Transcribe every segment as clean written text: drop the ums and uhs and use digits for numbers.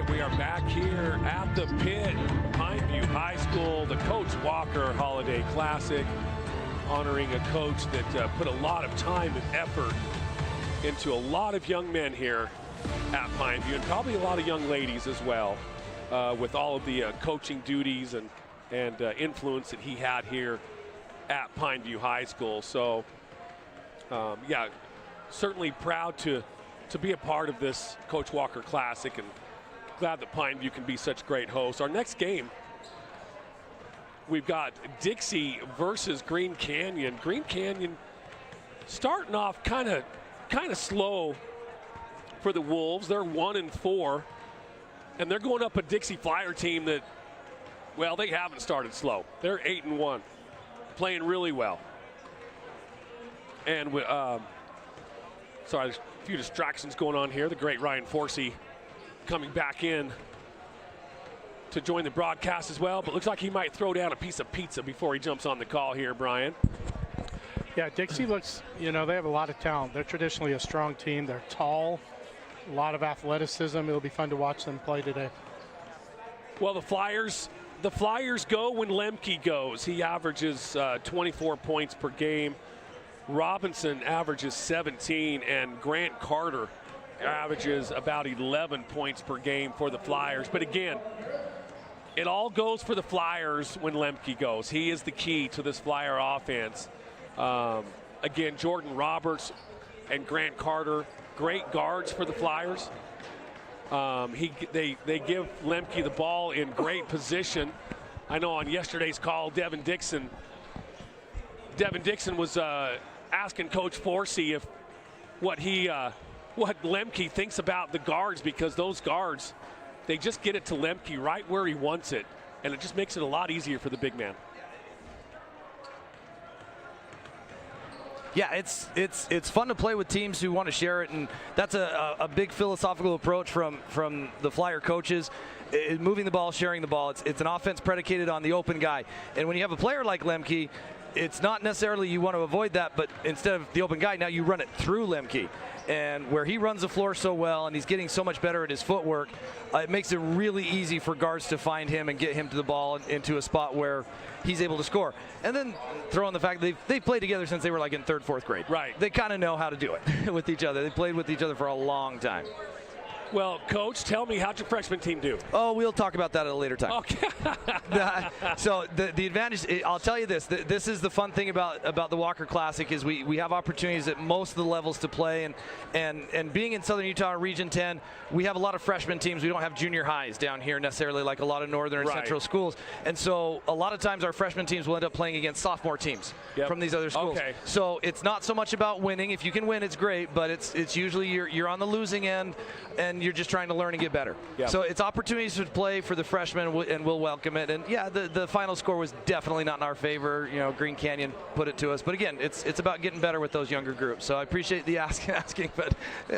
right, we are back here at the pit, Pineview High School, the Coach Walker Holiday Classic, honoring a coach that put a lot of time and effort into a lot of young men here at Pineview, and probably a lot of young ladies as well, with all of the coaching duties and influence that he had here at Pineview High School. So, yeah, certainly proud to be a part of this Coach Walker Classic, and glad that Pineview can be such great hosts. Our next game, we've got Dixie versus Green Canyon. Green Canyon starting off kind of slow for the Wolves. They're 1-4, and they're going up a Dixie Flyer team that, well, they haven't started slow. They're 8-1, playing really well. And sorry, there's a few distractions going on here. The great Ryan Forsey coming back in to join the broadcast as well, but looks like he might throw down a piece of pizza before he jumps on the call here, Brian. Yeah, Dixie looks, they have a lot of talent. They're traditionally a strong team. They're tall, a lot of athleticism. It'll be fun to watch them play today. Well, the Flyers go when Lemke goes. He averages 24 points per game. Robinson averages 17, and Grant Carter averages about 11 points per game for the Flyers. But again, it all goes for the Flyers when Lemke goes. He is the key to this Flyer offense. Again, Jordan Roberts and Grant Carter, great guards for the Flyers. They give Lemke the ball in great position. I know on yesterday's call, Devin Dixon was asking Coach Forsey what Lemke thinks about the guards, because those guards, they just get it to Lemke right where he wants it, and it just makes it a lot easier for the big man. Yeah, it's fun to play with teams who want to share it, and that's a big philosophical approach from the Flyer coaches. Moving the ball, sharing the ball. It's an offense predicated on the open guy, and when you have a player like Lemke, it's not necessarily you want to avoid that, but instead of the open guy, now you run it through Lemke. And where he runs the floor so well and he's getting so much better at his footwork, it makes it really easy for guards to find him and get him to the ball into a spot where he's able to score. And then throw in the fact they've played together since they were like in 3rd, 4th grade. Right. They kind of know how to do it with each other. They played with each other for a long time. Well, Coach, tell me, how'd your freshman team do? Oh, we'll talk about that at a later time. Okay. So the advantage, I'll tell you this, this is the fun thing about the Walker Classic, is we have opportunities at most of the levels to play, and being in Southern Utah Region 10, we have a lot of freshman teams. We don't have junior highs down here necessarily like a lot of northern and central schools. And so a lot of times our freshman teams will end up playing against sophomore teams from these other schools. Okay. So it's not so much about winning. If you can win, it's great, but it's usually you're on the losing end, and you're just trying to learn and get better. Yep. So it's opportunities to play for the freshmen, and we'll welcome it. And yeah, the final score was definitely not in our favor. Green Canyon put it to us. But again, it's about getting better with those younger groups. So I appreciate the asking, but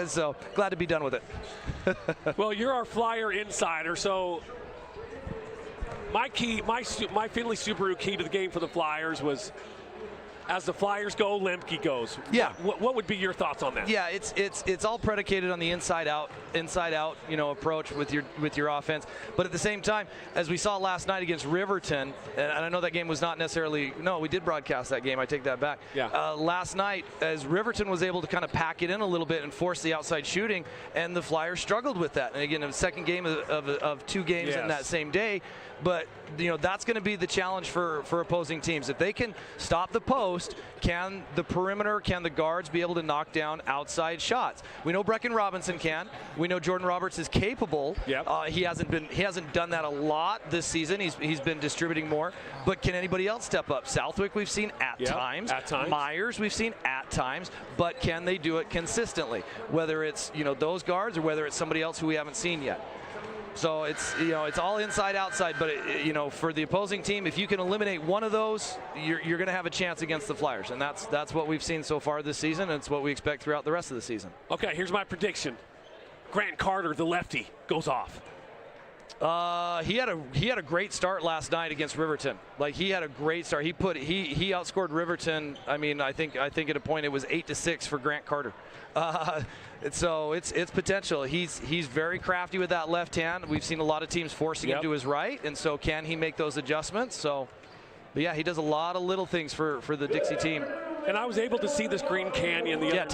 so glad to be done with it. Well, you're our Flyer insider, so my Finley Subaru key to the game for the Flyers was, as the Flyers go, Lemke goes. Yeah. What would be your thoughts on that? Yeah, it's all predicated on the inside out, approach with your offense. But at the same time, as we saw last night against Riverton, and I know that game was not necessarily, no, we did broadcast that game. I take that back. Yeah. Last night, as Riverton was able to kind of pack it in a little bit and force the outside shooting, and the Flyers struggled with that. And again, the second game of 2 games in that same day. But that's going to be the challenge for opposing teams. If they can stop the post, can the perimeter, can the guards be able to knock down outside shots? We know Brecken Robinson can. We know Jordan Roberts is capable. Yep. He hasn't done that a lot this season. He's been distributing more. But can anybody else step up? Southwick we've seen at times. At times. Myers we've seen at times. But can they do it consistently? Whether it's those guards or whether it's somebody else who we haven't seen yet. So it's all inside outside, but for the opposing team, if you can eliminate one of those, you're going to have a chance against the Flyers, and that's what we've seen so far this season, and it's what we expect throughout the rest of the season. Okay, here's my prediction. Grant Carter, the lefty, goes off. He had a great start last night against Riverton. Like, he had a great start. He outscored Riverton. I mean, I think at a point it was 8-6 for Grant Carter. So it's potential. He's very crafty with that left hand. We've seen a lot of teams forcing him to his right, and so can he make those adjustments? So, but yeah, he does a lot of little things for the Dixie team. And I was able to see this Green Canyon the other night.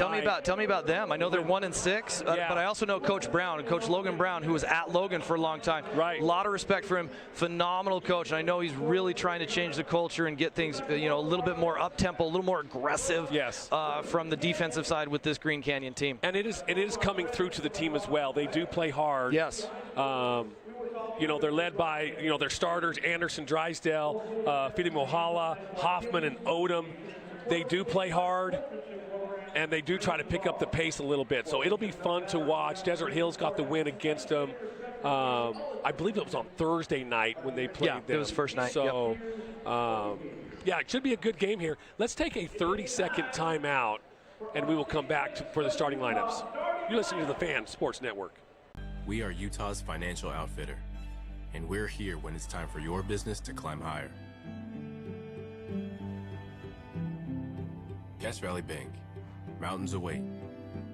Tell me about them. I know they're 1-6, but I also know Coach Brown, Coach Logan Brown, who was at Logan for a long time. Right. A lot of respect for him. Phenomenal coach. And I know he's really trying to change the culture and get things, a little bit more up tempo, a little more aggressive. Yes. From the defensive side with this Green Canyon team. And it is coming through to the team as well. They do play hard. Yes. They're led by their starters: Anderson, Drysdale, Fili Mohala, Hoffman, and Odom. They do play hard, and they do try to pick up the pace a little bit. So it'll be fun to watch. Desert Hills got the win against them. I believe it was on Thursday night when they played them. It was first night. So, it should be a good game here. Let's take a 30-second timeout, and we will come back for the starting lineups. You're listening to the Fan Sports Network. We are Utah's financial outfitter, and we're here when it's time for your business to climb higher. Cache Valley Bank, mountains await.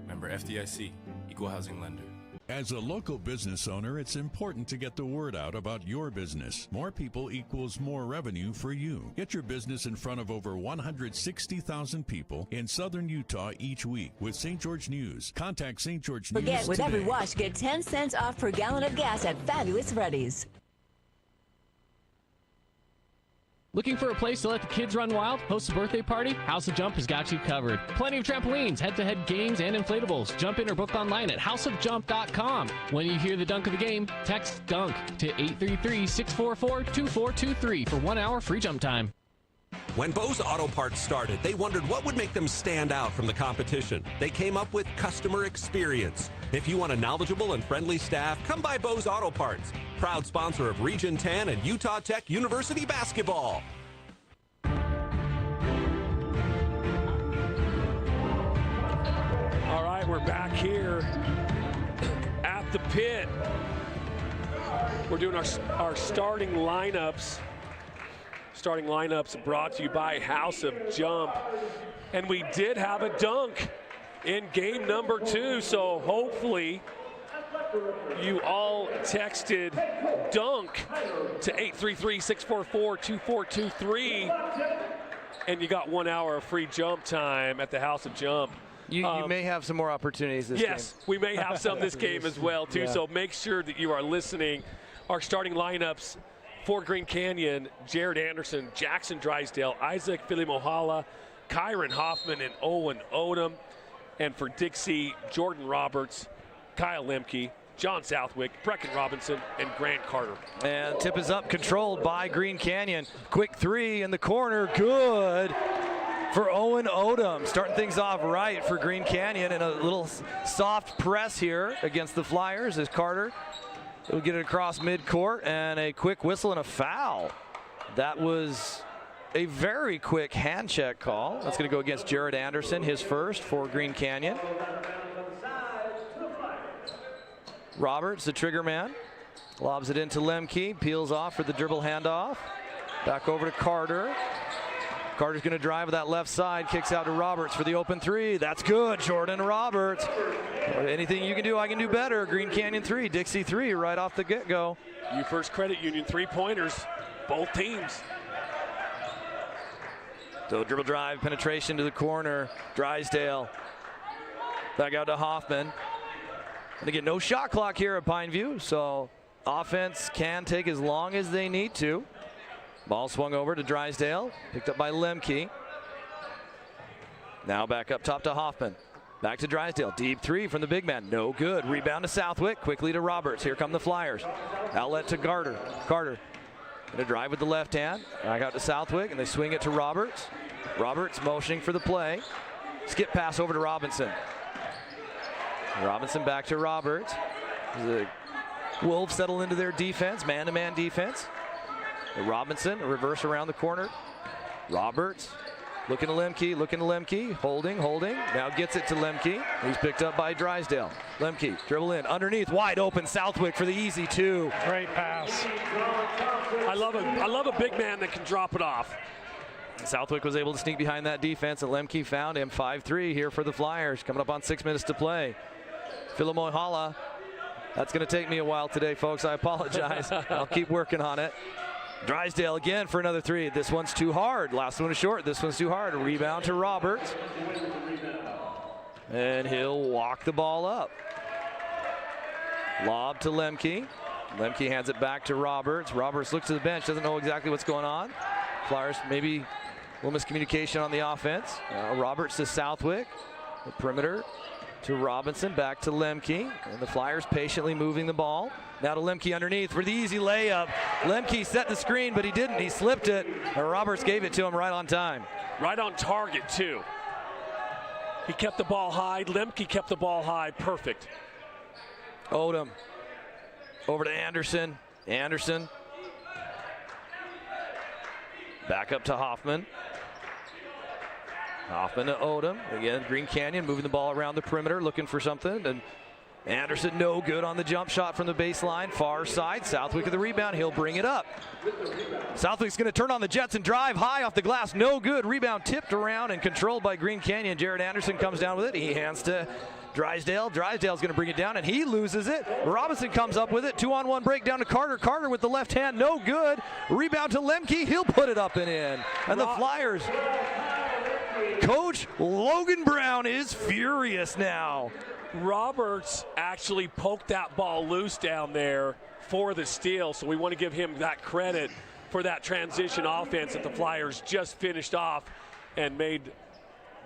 Member FDIC, equal housing lender. As a local business owner, it's important to get the word out about your business. More people equals more revenue for you. Get your business in front of over 160,000 people in southern Utah each week with St. George News. Contact St. George News Forget, with today. every wash, get 10 cents off per gallon of gas at Fabulous Freddy's. Looking for a place to let the kids run wild? Host a birthday party? House of Jump has got you covered. Plenty of trampolines, head-to-head games, and inflatables. Jump in or book online at houseofjump.com. When you hear the dunk of the game, text DUNK to 833-644-2423 for 1 hour free jump time. When Bose Auto Parts started, they wondered what would make them stand out from the competition. They came up with customer experience. If you want a knowledgeable and friendly staff, come by Bose Auto Parts, proud sponsor of Region 10 and Utah Tech University basketball. All right, we're back here at the pit. We're doing our starting lineups. Starting lineups brought to you by House of Jump. And we did have a dunk in game number 2, so hopefully you all texted dunk to 833-644-2423, and you got 1 hour of free jump time at the House of Jump. You may have some more opportunities this game. Yes, we may have some this game as well, too, so make sure that you are listening. Our starting lineups for Green Canyon: Jared Anderson, Jackson Drysdale, Isaac Fili Mohala, Kyron Hoffman, and Owen Odom. And for Dixie, Jordan Roberts, Kyle Lemke, John Southwick, Brecken Robinson, and Grant Carter. And tip is up, controlled by Green Canyon. Quick three in the corner, good for Owen Odom. Starting things off right for Green Canyon, and a little soft press here against the Flyers as Carter will get it across midcourt, and a quick whistle and a foul. That was a very quick hand check call. That's going to go against Jared Anderson, his first for Green Canyon. Roberts, the trigger man, lobs it into Lemke, peels off for the dribble handoff. Back over to Carter. Carter's going to drive with that left side, kicks out to Roberts for the open three. That's good, Jordan Roberts. Anything you can do, I can do better. Green Canyon 3, Dixie 3 right off the get-go. You First Credit Union 3-pointers, both teams. So dribble drive, penetration to the corner. Drysdale back out to Hoffman. And again, no shot clock here at Pineview, so offense can take as long as they need to. Ball swung over to Drysdale, picked up by Lemke. Now back up top to Hoffman. Back to Drysdale, deep three from the big man, no good. Rebound to Southwick, quickly to Roberts. Here come the Flyers. Outlet to Carter. Gonna drive with the left hand, back out to Southwick, and they swing it to Roberts. Roberts motioning for the play. Skip pass over to Robinson. Robinson back to Roberts. The Wolves settle into their defense, man-to-man defense. Robinson, a reverse around the corner. Roberts Looking to Lemke, holding. Now gets it to Lemke. He's picked up by Drysdale. Lemke, dribble in, underneath, wide open, Southwick for the easy 2. Great pass. I love a big man that can drop it off. Southwick was able to sneak behind that defense, and Lemke found him. 5-3 here for the Flyers, coming up on 6 minutes to play. Filamoihala. That's going to take me a while today, folks. I apologize. I'll keep working on it. Drysdale again for another 3. This one's too hard. Last one is short. This one's too hard. Rebound to Roberts. And he'll walk the ball up. Lob to Lemke. Lemke hands it back to Roberts. Roberts looks to the bench, doesn't know exactly what's going on. Flyers maybe a little miscommunication on the offense. Roberts to Southwick. The perimeter to Robinson, back to Lemke, and the Flyers patiently moving the ball. Now to Lemke underneath for the easy layup. Lemke set the screen, but he didn't. He slipped it. Roberts gave it to him right on time. Right on target, too. He kept the ball high. Lemke kept the ball high. Perfect. Odom over to Anderson. Anderson. Back up to Hoffman. Hoffman to Odom. Again, Green Canyon moving the ball around the perimeter, looking for something. And Anderson no good on the jump shot from the baseline. Far side. Southwick with the rebound. He'll bring it up. Southwick's going to turn on the Jets and drive high off the glass. No good. Rebound tipped around and controlled by Green Canyon. Jared Anderson comes down with it. He hands to Drysdale. Drysdale's going to bring it down, and he loses it. Robinson comes up with it. 2-on-1 break down to Carter. Carter with the left hand. No good. Rebound to Lemke. He'll put it up and in. And the Flyers... Coach Logan Brown is furious now. Roberts actually poked that ball loose down there for the steal, so we want to give him that credit for that transition offense that the Flyers just finished off and made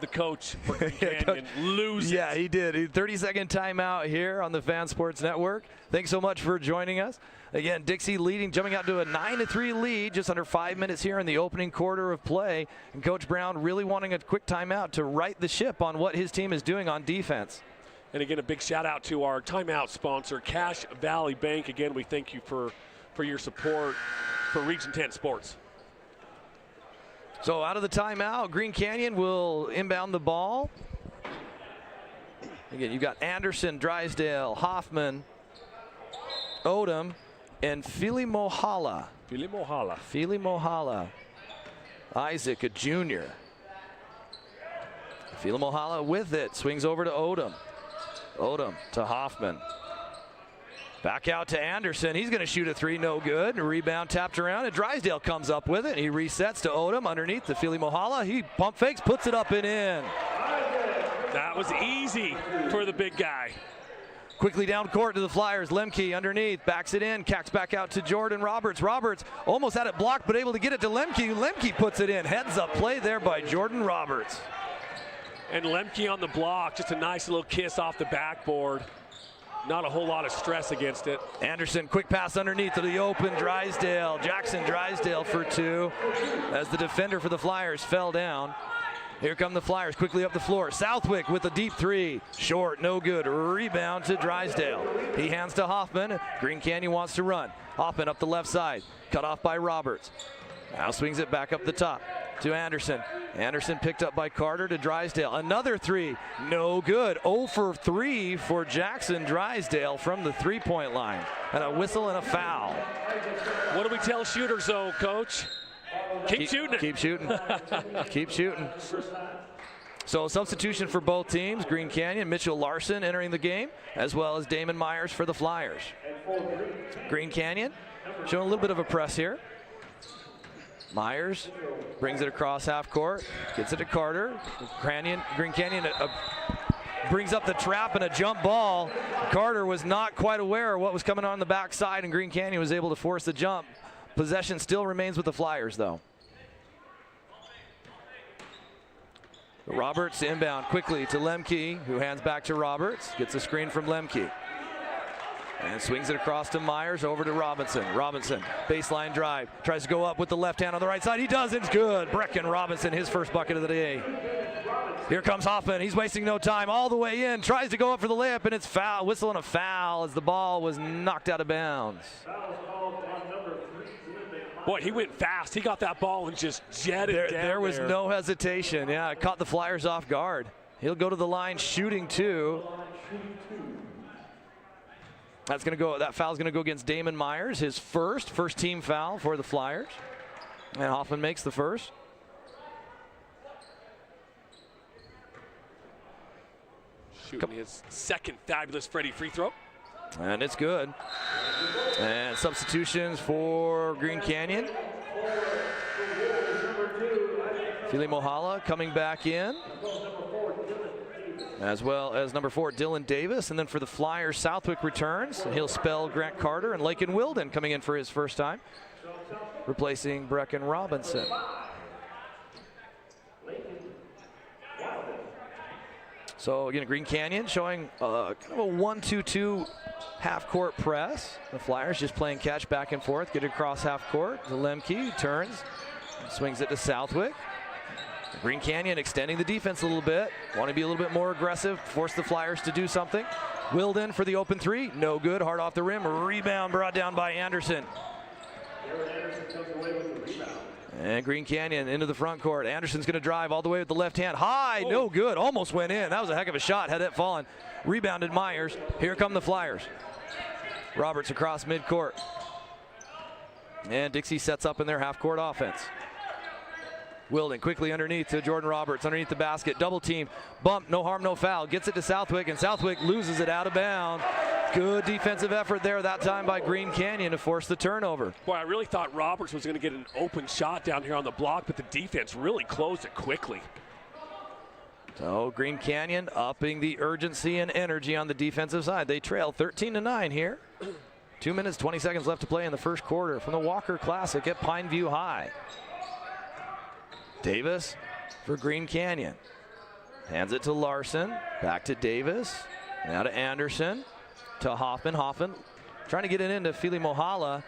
the coach for Green Canyon lose it. Yeah, he did. 30-second timeout here on the Fan Sports Network. Thanks so much for joining us. Again, Dixie leading, jumping out to a 9-3 lead, just under 5 minutes here in the opening quarter of play. And Coach Brown really wanting a quick timeout to right the ship on what his team is doing on defense. And again, a big shout out to our timeout sponsor, Cache Valley Bank. Again, we thank you for your support for Region 10 Sports. So out of the timeout, Green Canyon will inbound the ball. Again, you've got Anderson, Drysdale, Hoffman, Odom, and Filamoihala. Isaac, a junior. Filamoihala with it. Swings over to Odom. Odom to Hoffman. Back out to Anderson. He's going to shoot a 3. No good. Rebound tapped around, and Drysdale comes up with it. He resets to Odom underneath the Filamoihala. He pump fakes, puts it up and in. That was easy for the big guy. Quickly down court to the Flyers. Lemke underneath, backs it in, cacks back out to Jordan Roberts. Roberts almost had it blocked, but able to get it to Lemke. Lemke puts it in. Heads up play there by Jordan Roberts. And Lemke on the block, just a nice little kiss off the backboard. Not a whole lot of stress against it. Anderson, quick pass underneath to the open Drysdale. Jackson Drysdale for 2 as the defender for the Flyers fell down. Here come the Flyers quickly up the floor. Southwick with a deep 3. Short, no good. Rebound to Drysdale. He hands to Hoffman. Green Canyon wants to run. Hoffman up the left side. Cut off by Roberts. Now swings it back up the top to Anderson. Anderson picked up by Carter to Drysdale. Another 3. No good. 0 for 3 for Jackson Drysdale from the 3-point line. And a whistle and a foul. What do we tell shooters, though, Coach? Keep shooting it. Keep shooting. Keep shooting. So substitution for both teams. Green Canyon, Mitchell Larson entering the game, as well as Damon Myers for the Flyers. Green Canyon showing a little bit of a press here. Myers brings it across half court, gets it to Carter. Green Canyon brings up the trap and a jump ball. Carter was not quite aware of what was coming on the backside, and Green Canyon was able to force the jump. Possession still remains with the Flyers, though. Roberts inbound quickly to Lemke, who hands back to Roberts. Gets a screen from Lemke. And swings it across to Myers, over to Robinson. Robinson, baseline drive. Tries to go up with the left hand on the right side. He does, it's good. Brecken Robinson, his first bucket of the day. Here comes Hoffman. He's wasting no time. All the way in. Tries to go up for the layup, and it's foul. Whistle and a foul as the ball was knocked out of bounds. Boy, he went fast. He got that ball and just jetted down There was no hesitation. Yeah, it caught the Flyers off guard. He'll go to the line shooting 2. That's going to go. That foul's going to go against Damon Myers, his first team foul for the Flyers. And Hoffman makes the first. Shooting his second fabulous Freddie free throw. And it's good. And substitutions for Green Canyon. Fili Mohala coming back in, as well as number 4, Dylan Davis. And then for the Flyers, Southwick returns. And he'll spell Grant Carter, and Lakin Wilden coming in for his first time, replacing Brecken Robinson. So again, Green Canyon showing kind of a 1-2-2 half-court press. The Flyers just playing catch back and forth, get it across half court to Lemke, turns, swings it to Southwick. Green Canyon extending the defense a little bit, want to be a little bit more aggressive, force the Flyers to do something. Wilden for the open 3, no good, hard off the rim, rebound brought down by Anderson. And Green Canyon into the front court. Anderson's going to drive all the way with the left hand. High, no good, almost went in. That was a heck of a shot had it fallen. Rebounded Myers. Here come the Flyers. Roberts across midcourt. And Dixie sets up in their half-court offense. Wilden quickly underneath to Jordan Roberts, underneath the basket, double team, bump, no harm, no foul, gets it to Southwick, and Southwick loses it out of bounds. Good defensive effort there that time by Green Canyon to force the turnover. Boy, I really thought Roberts was going to get an open shot down here on the block, but the defense really closed it quickly. So Green Canyon upping the urgency and energy on the defensive side. They trail 13-9 here. 2 minutes, 20 seconds left to play in the first quarter from the Walker Classic at Pineview High. Davis for Green Canyon. Hands it to Larson. Back to Davis. Now to Anderson. To Hoffman. Hoffman trying to get it into Fili Mohala.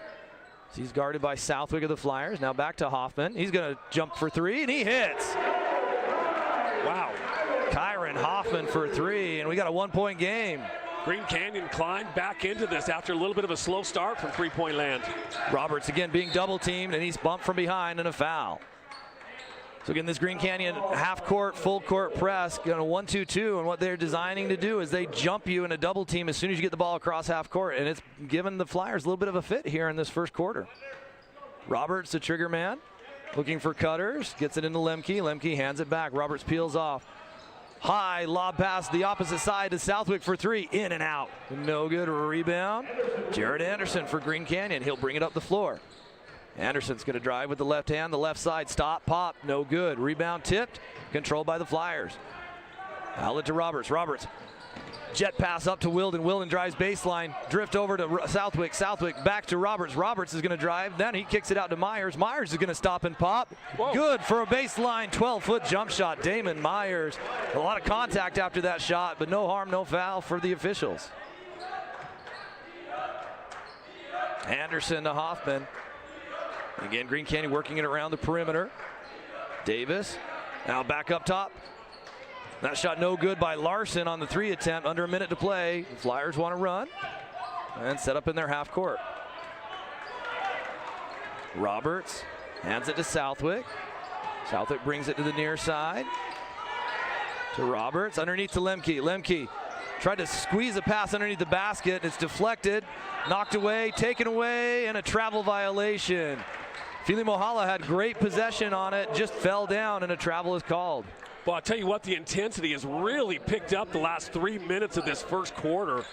He's guarded by Southwick of the Flyers. Now back to Hoffman. He's going to jump for 3, and he hits. Wow. Kyron Hoffman for 3, and we got a 1-point game. Green Canyon climbed back into this after a little bit of a slow start from three-point land. Roberts again being double teamed, and he's bumped from behind and a foul. So again, this Green Canyon half-court, full-court press, going to 1-2-2, and what they're designing to do is they jump you in a double team as soon as you get the ball across half-court, and it's given the Flyers a little bit of a fit here in this first quarter. Roberts, the trigger man, looking for cutters, gets it into Lemke. Lemke hands it back. Roberts peels off. High lob pass the opposite side to Southwick for 3, in and out. No good, rebound. Jared Anderson for Green Canyon. He'll bring it up the floor. Anderson's going to drive with the left hand, the left side, stop, pop, no good. Rebound tipped, controlled by the Flyers. Outlet to Roberts. Roberts, jet pass up to Wilden. Wilden drives baseline, drift over to Southwick. Southwick back to Roberts. Roberts is going to drive, then he kicks it out to Myers. Myers is going to stop and pop. Whoa. Good for a baseline 12-foot jump shot. Damon Myers, a lot of contact after that shot, but no harm, no foul for the officials. Anderson to Hoffman. Again, Green Canyon working it around the perimeter. Davis now back up top. That shot no good by Larson on the 3 attempt. Under a minute to play. The Flyers want to run and set up in their half court. Roberts hands it to Southwick. Southwick brings it to the near side. To Roberts, underneath to Lemke. Lemke tried to squeeze a pass underneath the basket. It's deflected, knocked away, taken away, and a travel violation. Fili Mohala had great possession on it, just fell down, and a travel is called. Well, I'll tell you what, the intensity has really picked up the last 3 minutes of this first quarter,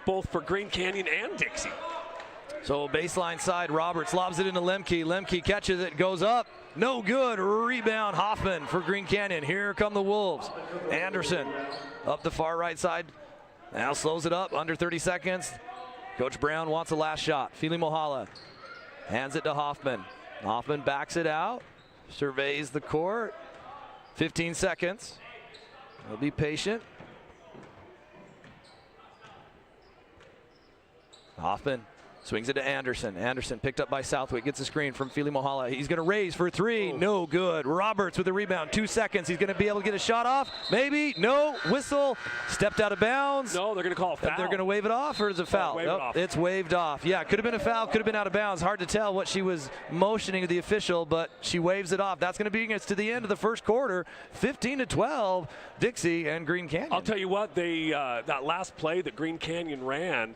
both for Green Canyon and Dixie. So baseline side, Roberts lobs it into Lemke. Lemke catches it, goes up, no good. Rebound Hoffman for Green Canyon. Here come the Wolves. Anderson up the far right side, now slows it up, under 30 seconds. Coach Brown wants a last shot. Fili Mohala hands it to Hoffman. Hoffman backs it out, surveys the court. 15 seconds. He'll be patient. Hoffman Swings it to Anderson. Anderson picked up by Southwick. Gets a screen from Fili Mohala. He's going to raise for three. No good. Roberts with the rebound. 2 seconds. He's going to be able to get a shot off. Maybe. No. Whistle. Stepped out of bounds. No, they're going to call a foul. They're going to wave it off, or is it a foul? Wave it off. It's waved off. Yeah, could have been a foul. Could have been out of bounds. Hard to tell what she was motioning to the official, but she waves it off. That's going to bring us to the end of the first quarter. 15-12. Dixie and Green Canyon. I'll tell you what. That last play that Green Canyon ran,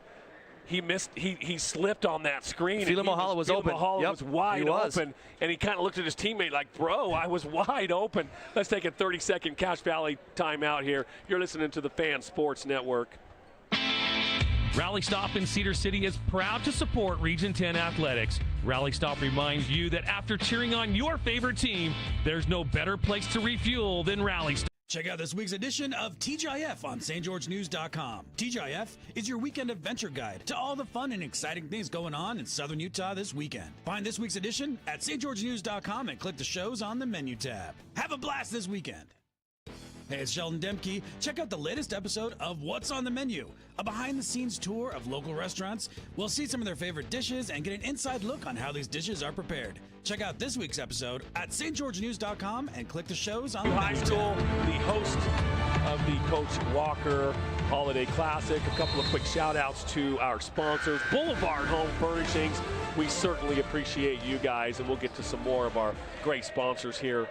he missed. He slipped on that screen. Fili Mohala was open. Mohala was wide open, and he kind of looked at his teammate like, "Bro, I was wide open." Let's take a 30-second Cache Valley timeout here. You're listening to the Fan Sports Network. Rally Stop in Cedar City is proud to support Region 10 athletics. Rally Stop reminds you that after cheering on your favorite team, there's no better place to refuel than Rally Stop. Check out this week's edition of TGIF on stgeorgenews.com. TGIF is your weekend adventure guide to all the fun and exciting things going on in southern Utah this weekend. Find this week's edition at stgeorgenews.com and click the shows on the menu tab. Have a blast this weekend. Hey, it's Sheldon Demke. Check out the latest episode of What's on the Menu, a behind-the-scenes tour of local restaurants. We'll see some of their favorite dishes and get an inside look on how these dishes are prepared. Check out this week's episode at stgeorgenews.com and click the shows on the High School, the host of the Coach Walker Holiday Classic. A couple of quick shout-outs to our sponsors, Boulevard Home Furnishings. We certainly appreciate you guys, and we'll get to some more of our great sponsors here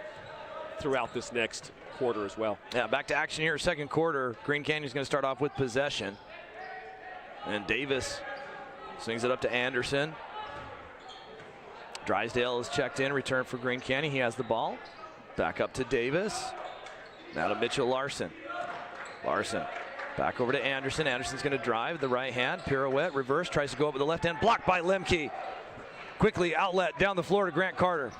throughout this next quarter as well. Yeah, back to action here, second quarter. Green Canyon's going to start off with possession. And Davis swings it up to Anderson. Drysdale is checked in, return for Green Canyon. He has the ball. Back up to Davis. Now to Mitchell Larson. Larson back over to Anderson. Anderson's going to drive the right hand, pirouette, reverse, tries to go up with the left hand, blocked by Lemke. Quickly outlet down the floor to Grant Carter.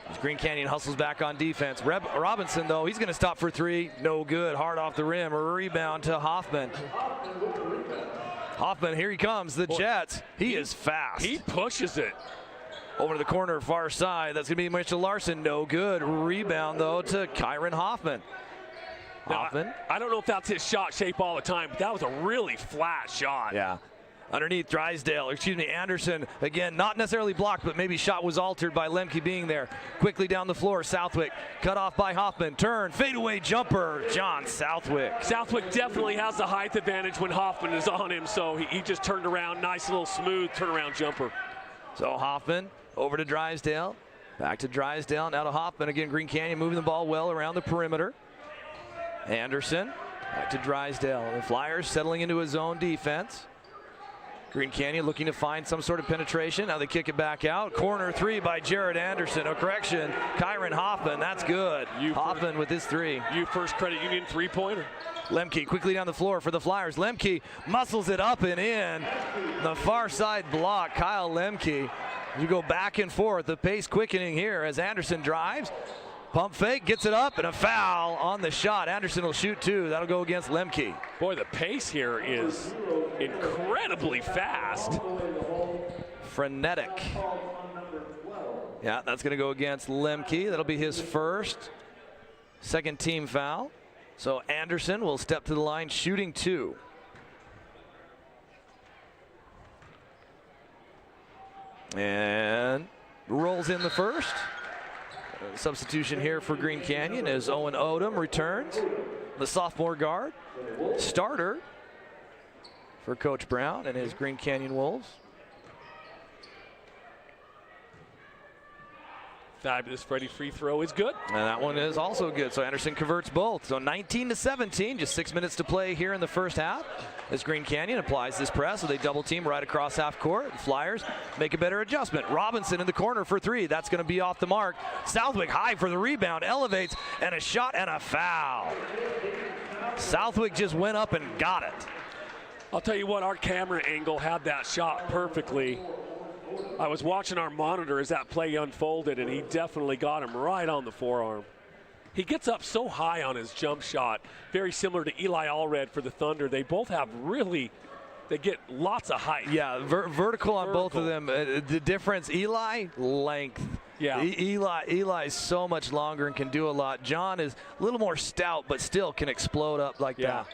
As Green Canyon hustles back on defense. Robinson, though, he's going to stop for three. No good. Hard off the rim. A rebound to Hoffman. Hoffman, here he comes. The Jets. He is fast. He pushes it. Over to the corner, far side. That's going to be Mitchell Larson. No good. Rebound, though, to Kyron Hoffman. Hoffman. I don't know if that's his shot shape all the time, but that was a really flat shot. Yeah. Underneath Anderson, again, not necessarily blocked, but maybe shot was altered by Lemke being there. Quickly down the floor, Southwick, cut off by Hoffman, turn, fadeaway jumper, John Southwick. Southwick definitely has the height advantage when Hoffman is on him, so he just turned around, nice little smooth turnaround jumper. So Hoffman over to Drysdale, back to Drysdale, now to Hoffman. Again, Green Canyon moving the ball well around the perimeter. Anderson, back to Drysdale. The Flyers settling into a zone defense. Green Canyon looking to find some sort of penetration. Now they kick it back out. Corner three by Jared Anderson. Oh, correction. Kyron Hoffman. That's good. Hoffman with his three. First Credit Union three-pointer. Lemke quickly down the floor for the Flyers. Lemke muscles it up and in. The far side block. Kyle Lemke. You go back and forth. The pace quickening here as Anderson drives. Pump fake, gets it up, and a foul on the shot. Anderson will shoot two. That'll go against Lemke. Boy, the pace here is incredibly fast. Frenetic. Yeah, that's going to go against Lemke. That'll be his first. Second team foul. So Anderson will step to the line, shooting two. And rolls in the first. Substitution here for Green Canyon as Owen Odom returns. The sophomore guard, starter for Coach Brown and his Green Canyon Wolves. Fabulous. Freddie free throw is good. And that one is also good. So Anderson converts both. So 19-17, just 6 minutes to play here in the first half. As Green Canyon applies this press with a double team right across half court. The Flyers make a better adjustment. Robinson in the corner for three. That's going to be off the mark. Southwick high for the rebound, elevates, and a shot and a foul. Southwick just went up and got it. I'll tell you what, our camera angle had that shot perfectly. I was watching our monitor as that play unfolded, and he definitely got him right on the forearm. He gets up so high on his jump shot, very similar to Eli Allred for the Thunder. They both have they get lots of height. Yeah, vertical on both of them. The difference, Eli, length. Yeah. Eli's so much longer and can do a lot. John is a little more stout, but still can explode up like that.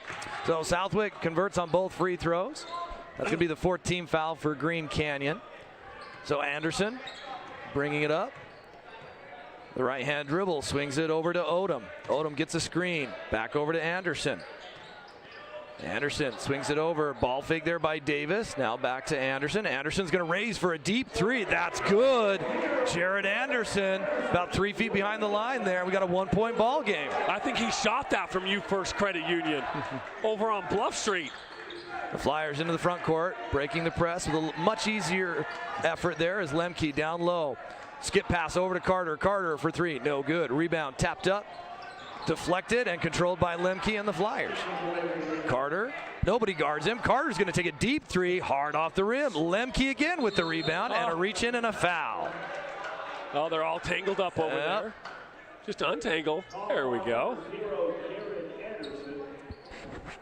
So Southwick converts on both free throws. That's going to be the 4th team foul for Green Canyon. So Anderson bringing it up. The right-hand dribble, swings it over to Odom. Odom gets a screen, back over to Anderson. Anderson swings it over, ball fake there by Davis. Now back to Anderson. Anderson's going to raise for a deep 3. That's good. Jared Anderson about 3 feet behind the line there. We got a 1-point ball game. I think he shot that from U First Credit Union over on Bluff Street. The Flyers into the front court, breaking the press with a much easier effort there as Lemke down low. Skip pass over to Carter. Carter for 3. No good. Rebound tapped up. Deflected and controlled by Lemke and the Flyers. Carter, nobody guards him. Carter's going to take a deep 3, hard off the rim. Lemke again with the rebound and a reach in and a foul. Oh, they're all tangled up over there. Just untangle. There we go.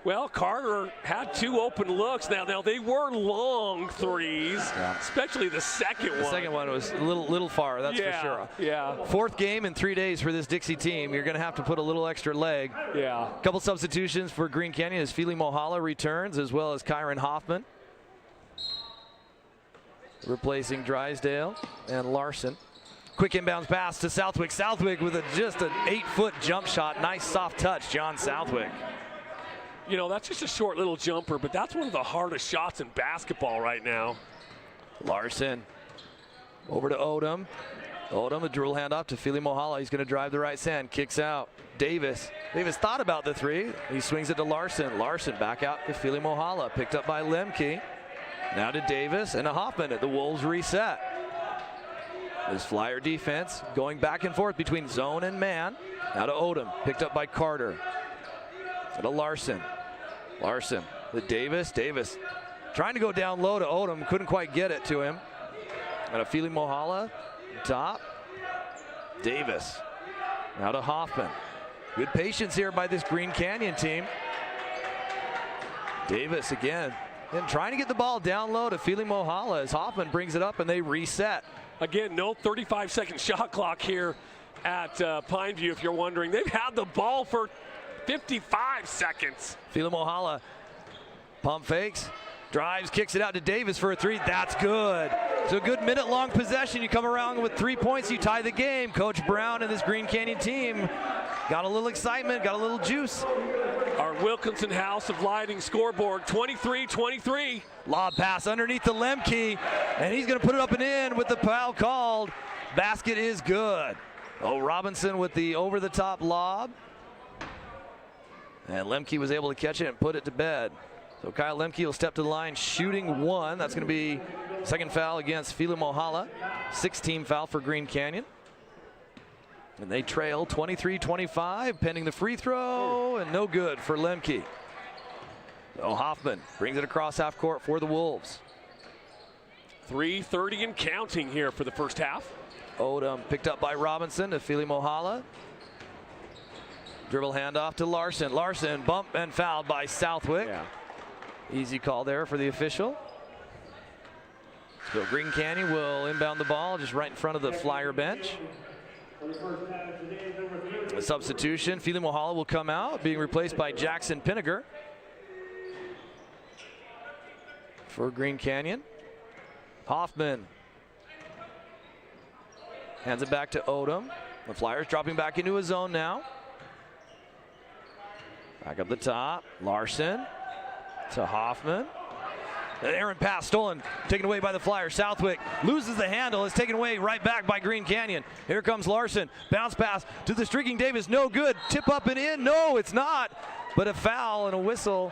Well, Carter had 2 open looks. Now they were long 3s, especially the second one. The second one was a little far, that's for sure. Yeah. 4th game in 3 days for this Dixie team. You're going to have to put a little extra leg. Yeah. A couple substitutions for Green Canyon as Fili Mohala returns, as well as Kyron Hoffman. Replacing Drysdale and Larson. Quick inbounds pass to Southwick. Southwick with just an 8-foot jump shot. Nice soft touch, John Southwick. You know, that's just a short little jumper, but that's one of the hardest shots in basketball right now. Larson over to Odom. Odom, a dribble handoff to Fili Mohala. He's going to drive the right side, kicks out. Davis thought about the 3. He swings it to Larson. Larson back out to Fili Mohala. Picked up by Lemke. Now to Davis and a Hoffman at the Wolves reset. This Flyer defense going back and forth between zone and man. Now to Odom. Picked up by Carter. To Larson. Larson with Davis. Davis trying to go down low to Odom. Couldn't quite get it to him. And a Fili Mohala. Top. Davis. Now to Hoffman. Good patience here by this Green Canyon team. Davis again. And trying to get the ball down low to Fili Mohala as Hoffman brings it up and they reset. Again, no 35-second shot clock here at Pineview, if you're wondering. They've had the ball for 55 seconds. Fili Mohala pump fakes, drives, kicks it out to Davis for a 3. That's good. So a good minute-long possession. You come around with 3 points, you tie the game. Coach Brown and this Green Canyon team got a little excitement, got a little juice. Our Wilkinson House of Lighting scoreboard, 23-23. Lob pass underneath the Lemke, and he's going to put it up and in with the foul called. Basket is good. Oh, Robinson with the over-the-top lob. And Lemke was able to catch it and put it to bed. So Kyle Lemke will step to the line shooting 1. That's going to be second foul against Fili Mohala. 6-team foul for Green Canyon. And they trail 23-25 pending the free throw and no good for Lemke. So Hoffman brings it across half court for the Wolves. 3:30 and counting here for the first half. Odom picked up by Robinson to Fili Mohala. Dribble handoff to Larson. Larson bumped and fouled by Southwick. Yeah. Easy call there for the official. So Green Canyon will inbound the ball just right in front of the Flyer bench. A substitution. Fili Mohala will come out, being replaced by Jackson Pinniger for Green Canyon. Hoffman hands it back to Odom. The Flyers dropping back into his zone now. Back up the top. Larson to Hoffman. An errant pass stolen, taken away by the Flyers. Southwick loses the handle. It's taken away right back by Green Canyon. Here comes Larson. Bounce pass to the streaking Davis. No good. Tip up and in. No, it's not. But a foul and a whistle.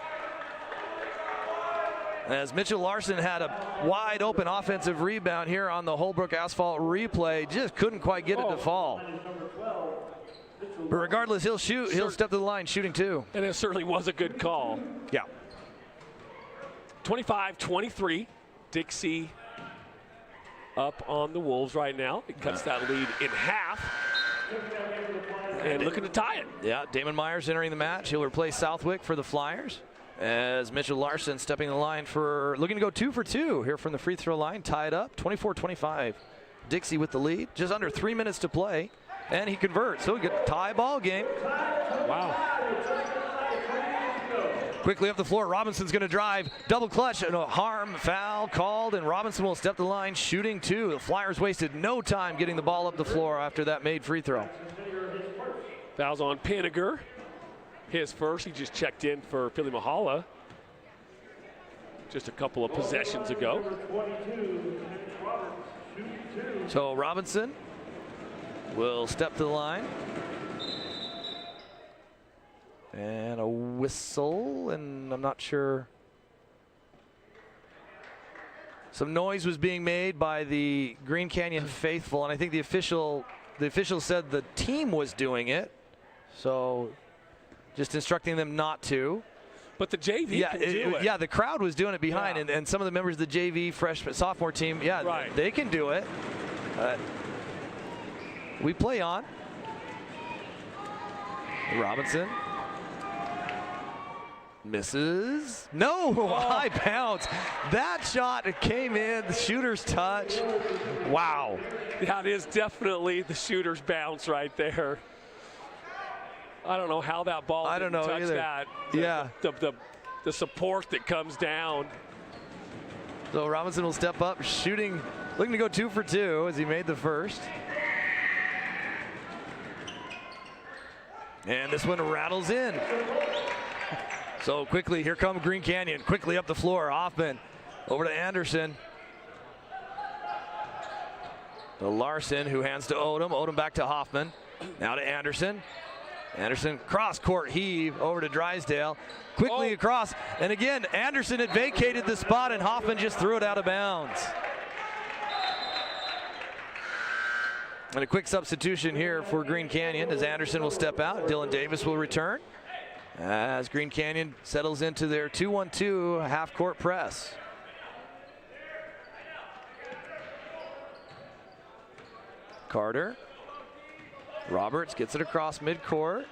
As Mitchell Larson had a wide open offensive rebound here on the Holbrook Asphalt replay. Just couldn't quite get it to fall. But regardless, he'll shoot. He'll step to the line shooting 2. And it certainly was a good call. Yeah. 25-23. Dixie up on the Wolves right now. It cuts that lead in half. And looking to tie it. Yeah, Damon Myers entering the match. He'll replace Southwick for the Flyers. As Mitchell Larson stepping the line for looking to go 2 for 2 here from the free throw line. Tied up 24-25. Dixie with the lead. Just under 3 minutes to play. And he converts. So we get a tie ball game. Wow. Quickly up the floor, Robinson's going to drive, double clutch, and a harm foul called, and Robinson will step the line, shooting 2. The Flyers wasted no time getting the ball up the floor after that made free throw. Fouls on Pinniger. His first. He just checked in for Philly Mahala just a couple of possessions ago. So Robinson will step to the line. And a whistle, and I'm not sure. Some noise was being made by the Green Canyon faithful, and I think the official said the team was doing it, so just instructing them not to. But the JV can do it. Yeah, the crowd was doing it behind, and some of the members of the JV freshman sophomore team, they can do it. We play on. Robinson. Misses. No, high bounce. That shot came in, the shooter's touch. Wow. That is definitely the shooter's bounce right there. I don't know how that ball didn't touch either. That. Yeah. The support that comes down. So Robinson will step up, shooting, looking to go 2 for 2 as he made the first. And this one rattles in. So quickly, here come Green Canyon, quickly up the floor. Hoffman over to Anderson. To Larson, who hands to Odom. Odom back to Hoffman. Now to Anderson. Anderson cross court heave over to Drysdale. Quickly across, and again, Anderson had vacated the spot, and Hoffman just threw it out of bounds. And a quick substitution here for Green Canyon as Anderson will step out. Dylan Davis will return as Green Canyon settles into their 2-1-2 half-court press. Carter. Roberts gets it across midcourt.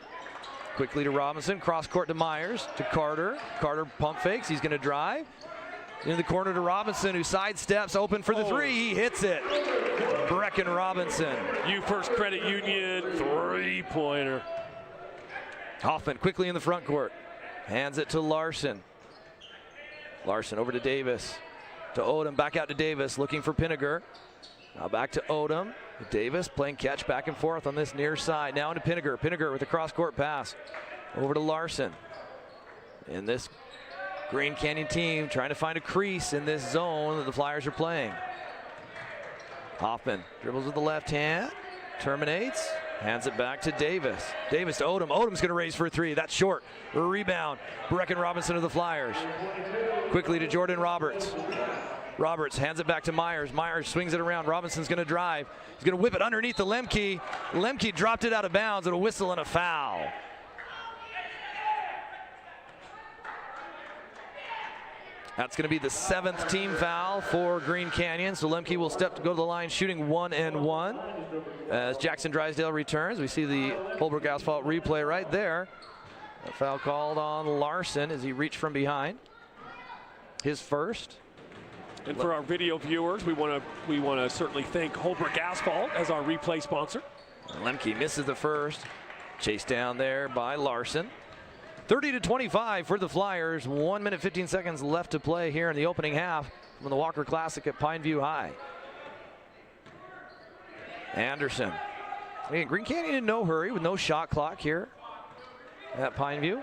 Quickly to Robinson. Cross court to Myers. To Carter. Carter pump fakes. He's going to drive. In the corner to Robinson, who sidesteps, open for the three. He hits it. Brecken Robinson. You First Credit Union three-pointer. Hoffman quickly in the front court. Hands it to Larson. Larson over to Davis. To Odom. Back out to Davis. Looking for Pinniger. Now back to Odom. Davis playing catch back and forth on this near side. Now into Pinniger. Pinniger with a cross-court pass. Over to Larson. In this Green Canyon team trying to find a crease in this zone that the Flyers are playing. Hoffman dribbles with the left hand. Terminates. Hands it back to Davis. Davis to Odom. Odom's going to raise for a three. That's short. A rebound. Brecken Robinson of the Flyers. Quickly to Jordan Roberts. Roberts hands it back to Myers. Myers swings it around. Robinson's going to drive. He's going to whip it underneath the Lemke. Lemke dropped it out of bounds, and a whistle and a foul. That's going to be the 7th team foul for Green Canyon. So Lemke will step to go to the line shooting 1 and 1. As Jackson Drysdale returns, we see the Holbrook Asphalt replay right there. A foul called on Larson as he reached from behind. His first. And for our video viewers, we want to certainly thank Holbrook Asphalt as our replay sponsor. Lemke misses the first. Chased down there by Larson. 30-25 for the Flyers. 1 minute 15 seconds left to play here in the opening half from the Walker Classic at Pineview High. Anderson. Again, Green Canyon in no hurry with no shot clock here at Pineview.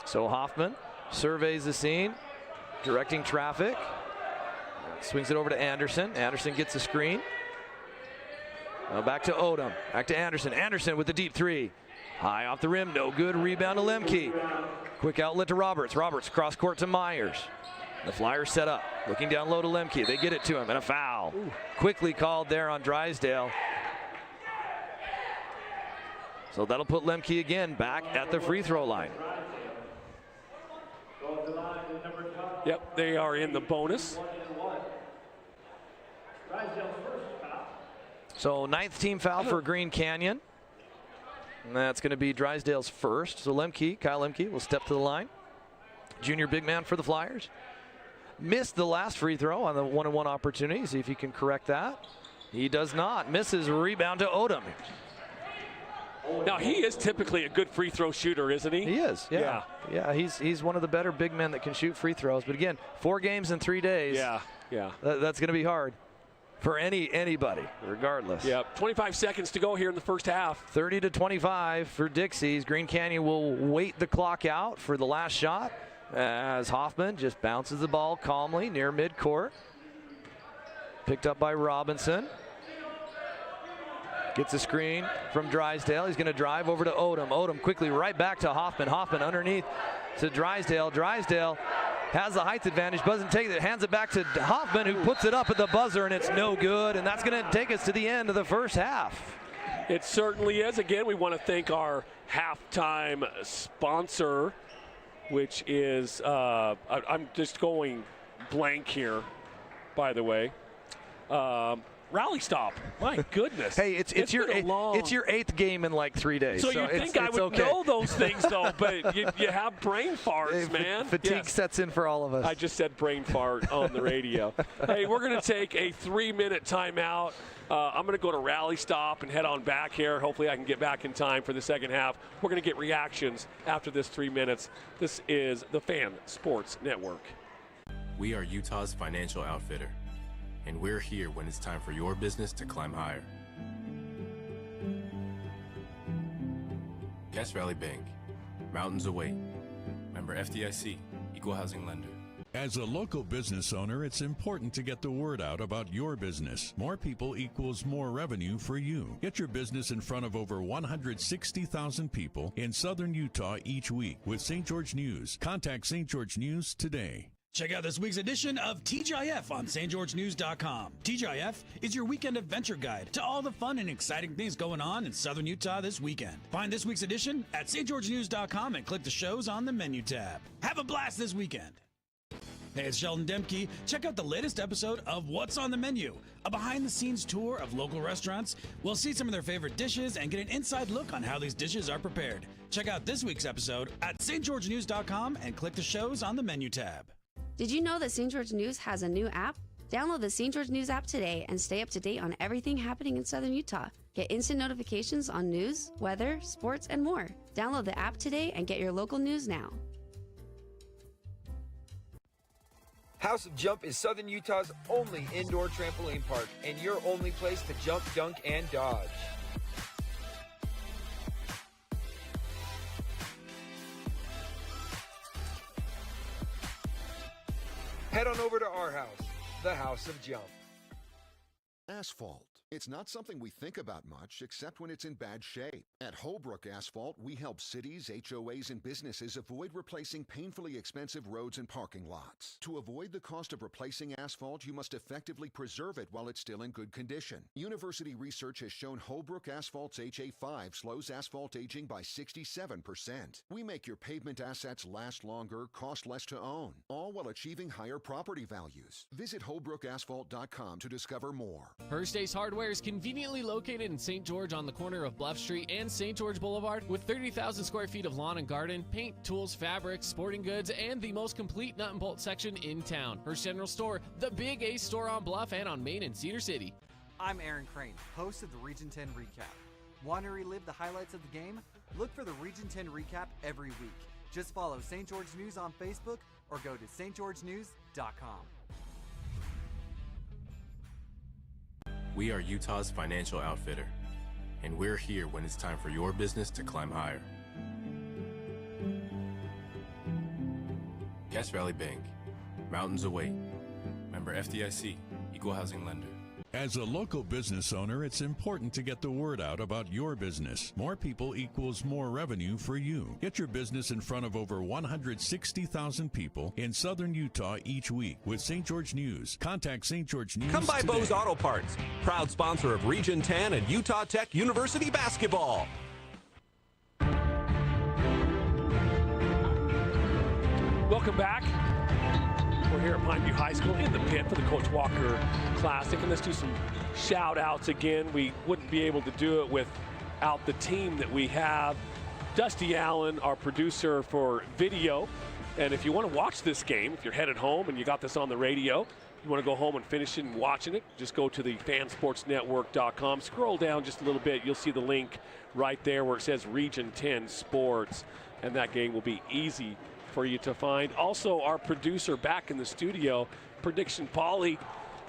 So Hoffman surveys the scene, directing traffic. Swings it over to Anderson. Anderson gets a screen. Now back to Odom. Back to Anderson. Anderson with the deep three. High off the rim, no good. Rebound to Lemke. Quick outlet to Roberts. Roberts cross court to Myers. The Flyers set up. Looking down low to Lemke. They get it to him, and a foul. Quickly called there on Drysdale. So that'll put Lemke again back at the free throw line. Yep, they are in the bonus. So 9th team foul for Green Canyon. And that's going to be Drysdale's first. So Lemke, Kyle Lemke, will step to the line. Junior big man for the Flyers. Missed the last free throw on the 1-on-1 opportunity. See if he can correct that. He does not. Misses. Rebound to Odom. Now, he is typically a good free throw shooter, isn't he? He is, yeah. Yeah, he's one of the better big men that can shoot free throws. But again, 4 games in 3 days. Yeah. That's going to be hard for anybody, regardless. Yeah, 25 seconds to go here in the first half. 30-25 for Dixie's. Green Canyon will wait the clock out for the last shot as Hoffman just bounces the ball calmly near midcourt. Picked up by Robinson. Gets a screen from Drysdale. He's going to drive over to Odom. Odom quickly right back to Hoffman. Hoffman underneath to Drysdale. Drysdale has the height advantage, doesn't take it, hands it back to Hoffman, who puts it up at the buzzer, and it's no good. And that's going to take us to the end of the first half. It certainly is. Again, we want to thank our halftime sponsor, which is, I'm just going blank here, by the way. Rally Stop. My goodness. Hey, it's your 8th game in like 3 days. So you think I would know those things, though, but you have brain farts, man. Fatigue sets in for all of us. I just said brain fart on the radio. Hey, we're going to take a 3-minute timeout. I'm going to go to Rally Stop and head on back here. Hopefully I can get back in time for the second half. We're going to get reactions after this 3 minutes. This is the Fan Sports Network. We are Utah's financial outfitter, and we're here when it's time for your business to climb higher. Cash Valley Bank, mountains await. Member FDIC, equal housing lender. As a local business owner, it's important to get the word out about your business. More people equals more revenue for you. Get your business in front of over 160,000 people in southern Utah each week with St. George News. Contact St. George News today. Check out this week's edition of TGIF on stgeorgenews.com. TGIF is your weekend adventure guide to all the fun and exciting things going on in southern Utah this weekend. Find this week's edition at stgeorgenews.com and click the shows on the menu tab. Have a blast this weekend. Hey, it's Sheldon Demke. Check out the latest episode of What's on the Menu, a behind-the-scenes tour of local restaurants. We'll see some of their favorite dishes and get an inside look on how these dishes are prepared. Check out this week's episode at stgeorgenews.com and click the shows on the menu tab. Did you know that St. George News has a new app? Download the St. George News app today and stay up to date on everything happening in southern Utah. Get instant notifications on news, weather, sports, and more. Download the app today and get your local news now. House of Jump is Southern Utah's only indoor trampoline park and your only place to jump, dunk, and dodge. Head on over to our house, the House of Jump. Asphalt. It's not something we think about much, except when it's in bad shape. At Holbrook Asphalt, we help cities, HOAs, and businesses avoid replacing painfully expensive roads and parking lots. To avoid the cost of replacing asphalt, you must effectively preserve it while it's still in good condition. University research has shown Holbrook Asphalt's HA5 slows asphalt aging by 67%. We make your pavement assets last longer, cost less to own, all while achieving higher property values. Visit holbrookasphalt.com to discover more. First Ace Hardware is conveniently located in St. George on the corner of Bluff Street and St. George Boulevard with 30,000 square feet of lawn and garden, paint, tools, fabrics, sporting goods, and the most complete nut and bolt section in town. First General Store, the Big Ace store on Bluff and on Main in Cedar City. I'm Aaron Crane, host of the Region 10 Recap. Want to relive the highlights of the game? Look for the Region 10 Recap every week. Just follow St. George News on Facebook or go to stgeorgenews.com. We are Utah's financial outfitter, and we're here when it's time for your business to climb higher. Cash Valley Bank, mountains await. Member FDIC, equal housing lender. As a local business owner, it's important to get the word out about your business. More people equals more revenue for you. Get your business in front of over 160,000 people in southern Utah each week with St. George News. Contact St. George News Come by today. Bose Auto Parts, proud sponsor of Region 10 and Utah Tech University basketball. Welcome back. We're here at Pineview High School in the pit for the Coach Walker Classic. And let's do some shout outs again. We wouldn't be able to do it without the team that we have. Dusty Allen, our producer for video. And if you want to watch this game, if you're headed home and you got this on the radio, You want to go home and finish it and watching it, just go to the fansportsnetwork.com. Scroll down just a little bit. You'll see the link right there where it says Region 10 Sports, and that game will be easy for you to find. Also, our producer back in the studio, Prediction Pauly,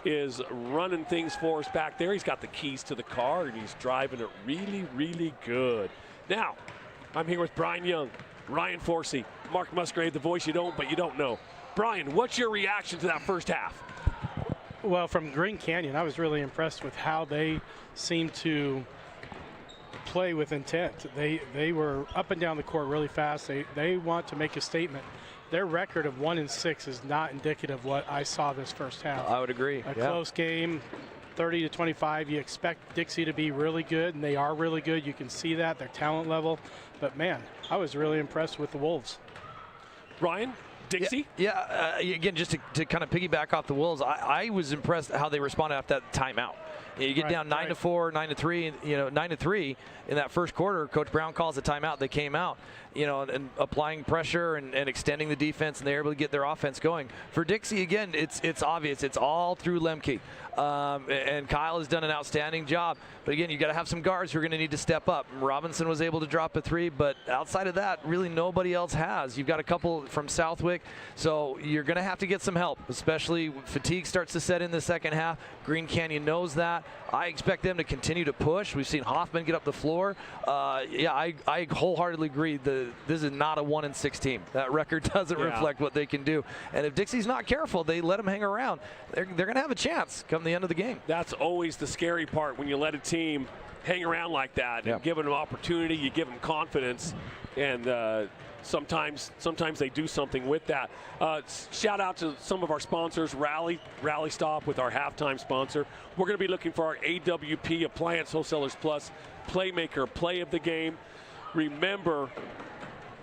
is running things for us back there. He's got the keys to the car, and he's driving it really, really good. Now, I'm here with Brian Young, Ryan Forsey, Mark Musgrave, the voice you don't, but you don't know. Brian, what's your reaction to that first half? Well, from Green Canyon, I was really impressed with how they seemed to play with intent. They were up and down the court really fast. They want to make a statement. Their record of 1-6 is not indicative of what I saw this first half. I would agree. A close game, 30-25. You expect Dixie to be really good, and they are really good. You can see that, their talent level. But, man, I was really impressed with the Wolves. Ryan? Dixie? Yeah, again, just to kind of piggyback off the Wolves, I was impressed how they responded after that timeout. You get down 9-4, 9-3, 9-3 in that first quarter. Coach Brown calls a timeout. They came out, and applying pressure and extending the defense, and they're able to get their offense going. For Dixie, again, it's obvious. It's all through Lemke. And Kyle has done an outstanding job. But again, you got to have some guards who are going to need to step up. Robinson was able to drop a 3, but outside of that, really nobody else has. You've got a couple from Southwick, so you're going to have to get some help, especially fatigue starts to set in the second half. Green Canyon knows that. I expect them to continue to push. We've seen Hoffman get up the floor. I wholeheartedly agree. This is not a 1-6 team. That record doesn't reflect what they can do. And if Dixie's not careful, they let them hang around. They're going to have a chance come the end of the game. That's always the scary part when you let a team hang around like that and give them an opportunity. You give them confidence, and sometimes they do something with that. Shout out to some of our sponsors, Rally Stop with our halftime sponsor. We're going to be looking for our AWP Appliance Wholesalers Plus Playmaker Play of the Game. Remember,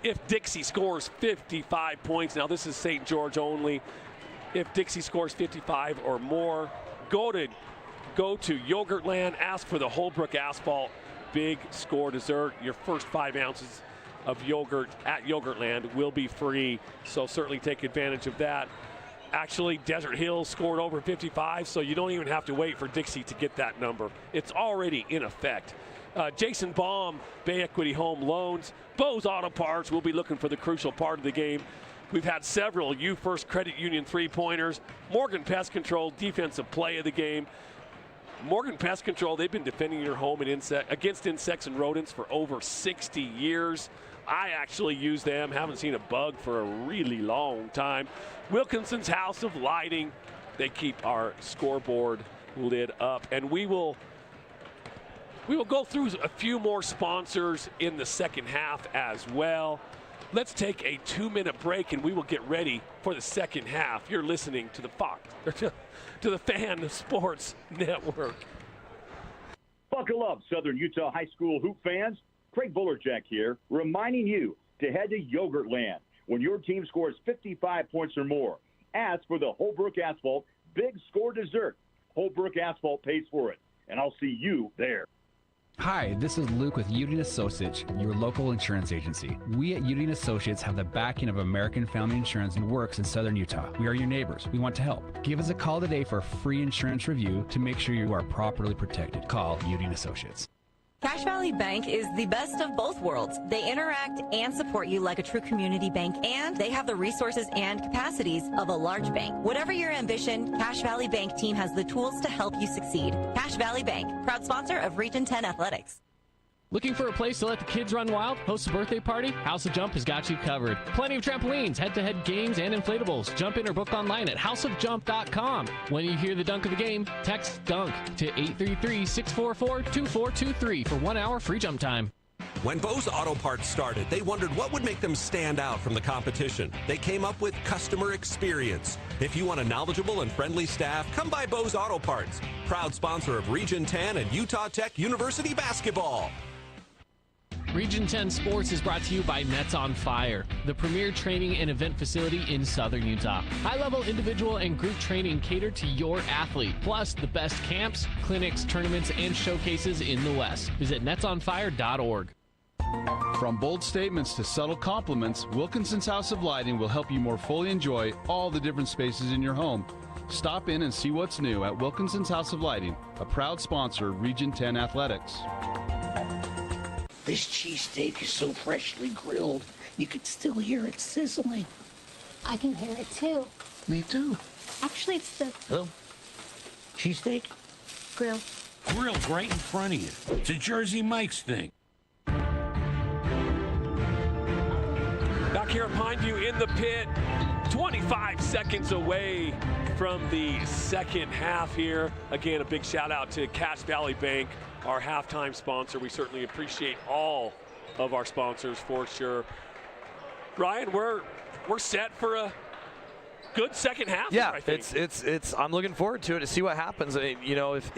if Dixie scores 55 points, now this is St. George only, if Dixie scores 55 or more, go to Yogurtland, ask for the Holbrook Asphalt Big Score Dessert. Your first 5 ounces of yogurt at Yogurtland will be free, so certainly take advantage of that. Actually, Desert Hills scored over 55, so you don't even have to wait for Dixie to get that number. It's already in effect. Jason Baum, Bay Equity Home Loans, Bose Auto Parts will be looking for the crucial part of the game. We've had several U First Credit Union 3-pointers. Morgan Pest Control, defensive play of the game. Morgan Pest Control, they've been defending your home against insects and rodents for over 60 years. I actually use them, haven't seen a bug for a really long time. Wilkinson's House of Lighting, they keep our scoreboard lit up. And we will go through a few more sponsors in the second half as well. Let's take a 2-minute break, and we will get ready for the second half. You're listening to the Fan Sports Network. Buckle up, Southern Utah High School hoop fans. Craig Bullerjack here, reminding you to head to Yogurtland when your team scores 55 points or more. Ask for the Holbrook Asphalt Big Score Dessert. Holbrook Asphalt pays for it, and I'll see you there. Hi, this is Luke with Udine Associates, your local insurance agency. We at Udine Associates have the backing of American Family Insurance and works in Southern Utah. We are your neighbors. We want to help. Give us a call today for a free insurance review to make sure you are properly protected. Call Udine Associates. Cache Valley Bank is the best of both worlds. They interact and support you like a true community bank, and they have the resources and capacities of a large bank. Whatever your ambition, Cache Valley Bank team has the tools to help you succeed. Cache Valley Bank, proud sponsor of Region 10 Athletics. Looking for a place to let the kids run wild? Host a birthday party? House of Jump has got you covered. Plenty of trampolines, head-to-head games, and inflatables. Jump in or book online at houseofjump.com. When you hear the dunk of the game, text DUNK to 833-644-2423 for 1 hour free jump time. When Bose Auto Parts started, they wondered what would make them stand out from the competition. They came up with customer experience. If you want a knowledgeable and friendly staff, come by Bose Auto Parts, proud sponsor of Region 10 and Utah Tech University basketball. Region 10 Sports is brought to you by Nets on Fire, the premier training and event facility in Southern Utah. High-level individual and group training catered to your athlete, plus the best camps, clinics, tournaments, and showcases in the West. Visit netsonfire.org. From bold statements to subtle compliments, Wilkinson's House of Lighting will help you more fully enjoy all the different spaces in your home. Stop in and see what's new at Wilkinson's House of Lighting, a proud sponsor of Region 10 Athletics. This cheesesteak is so freshly grilled, you can still hear it sizzling. I can hear it too. Me too. Actually, it's the Hello? Cheesesteak? grill. Grilled right in front of you. It's a Jersey Mike's thing. Back here at Pineview in the pit, 25 seconds away from the second half here. Again, a big shout out to Cache Valley Bank, our halftime sponsor. We certainly appreciate all of our sponsors for sure. Ryan, we're set for a good second half. Yeah, I think. it's. I'm looking forward to it to see what happens. I mean, you know, if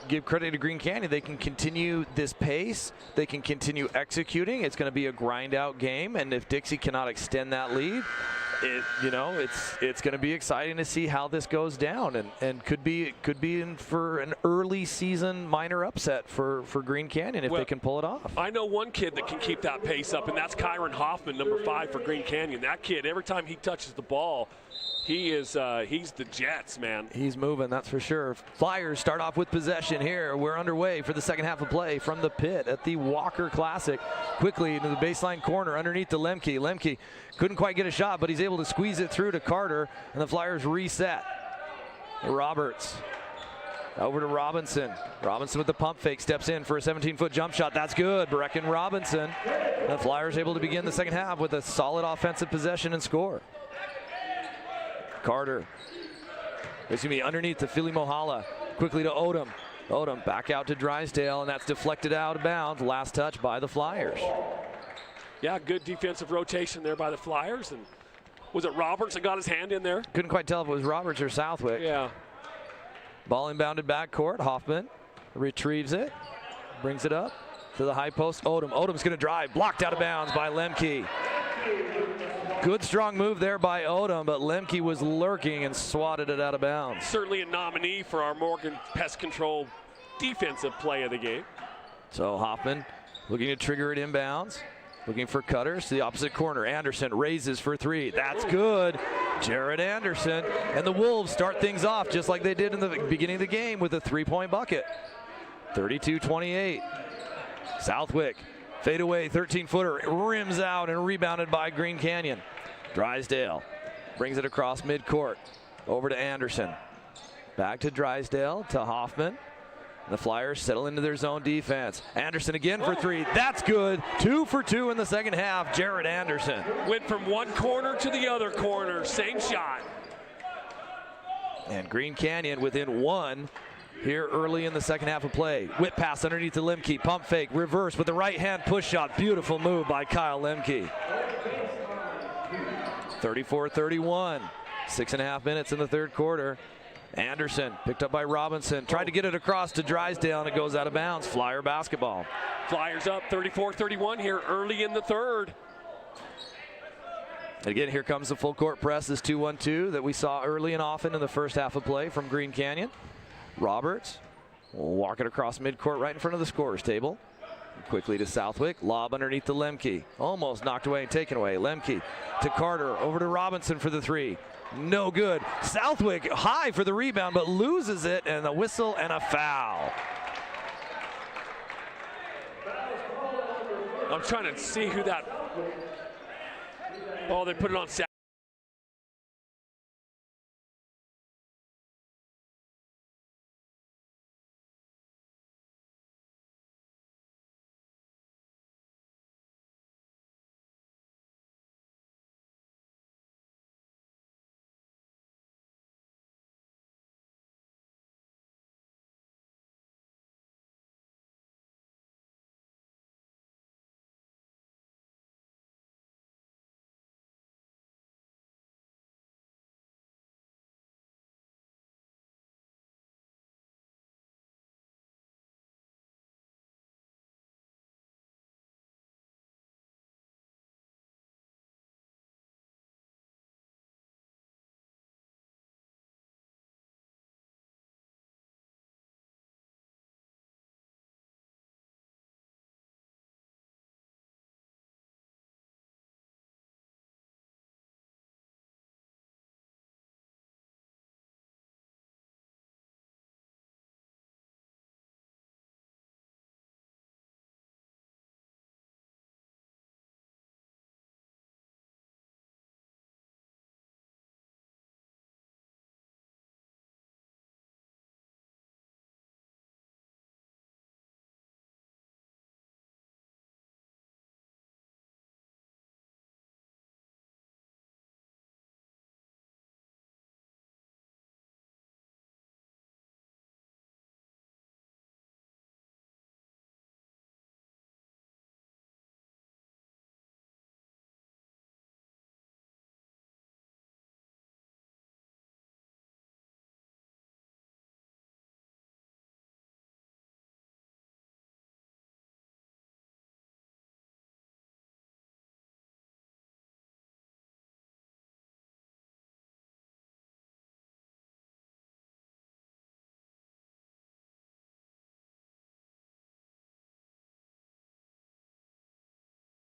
give credit to Green Canyon, they can continue this pace. They can continue executing. It's going to be a grind out game, and if Dixie cannot extend that lead, it's going to be exciting to see how this goes down, and could be in for an early season minor upset for Green Canyon if they can pull it off. I know one kid that can keep that pace up, and that's Kyron Hoffman, number 5 for Green Canyon. That kid, every time he touches the ball, he's the Jets, man. He's moving, that's for sure. Flyers start off with possession here. We're underway for the second half of play from the pit at the Walker Classic. Quickly into the baseline corner underneath to Lemke. Lemke couldn't quite get a shot, but he's able to squeeze it through to Carter, and the Flyers reset. Roberts over to Robinson. Robinson with the pump fake, steps in for a 17-foot jump shot. That's good. Brecken Robinson. The Flyers able to begin the second half with a solid offensive possession and score. Carter, underneath to Philly Mohala, quickly to Odom. Odom back out to Drysdale, and that's deflected out of bounds. Last touch by the Flyers. Yeah, good defensive rotation there by the Flyers. And was it Roberts that got his hand in there? Couldn't quite tell if it was Roberts or Southwick. Yeah. Ball inbounded backcourt. Hoffman retrieves it, brings it up to the high post. Odom's going to drive, blocked out of bounds by Lemke. Good strong move there by Odom, but Lemke was lurking and swatted it out of bounds. Certainly a nominee for our Morgan Pest Control defensive play of the game. So Hoffman looking to trigger it inbounds, looking for cutters to the opposite corner. Anderson raises for 3. That's good. Jared Anderson, and the Wolves start things off just like they did in the beginning of the game with a 3-point bucket. 32-28. Southwick. Fadeaway 13-footer, rims out and rebounded by Green Canyon. Drysdale brings it across midcourt, over to Anderson. Back to Drysdale, to Hoffman. The Flyers settle into their zone defense. Anderson again for 3. That's good. 2 for 2 in the second half. Jared Anderson. Went from one corner to the other corner. Same shot. And Green Canyon within 1 here early in the second half of play. Whip pass underneath to Lemke. Pump fake. Reverse with the right hand push shot. Beautiful move by Kyle Lemke. 34-31. 6.5 minutes in the third quarter. Anderson picked up by Robinson. Tried to get it across to Drysdale, and it goes out of bounds. Flyer basketball. Flyers up 34-31 here early in the third. Again, here comes the full court press, this 2-1-2 that we saw early and often in the first half of play from Green Canyon. Roberts will walk it across midcourt right in front of the scorer's table. Quickly to Southwick, lob underneath to Lemke. Almost knocked away and taken away. Lemke to Carter, over to Robinson for the 3. No good. Southwick high for the rebound, but loses it, and a whistle and a foul. I'm trying to see who that. Oh, they put it on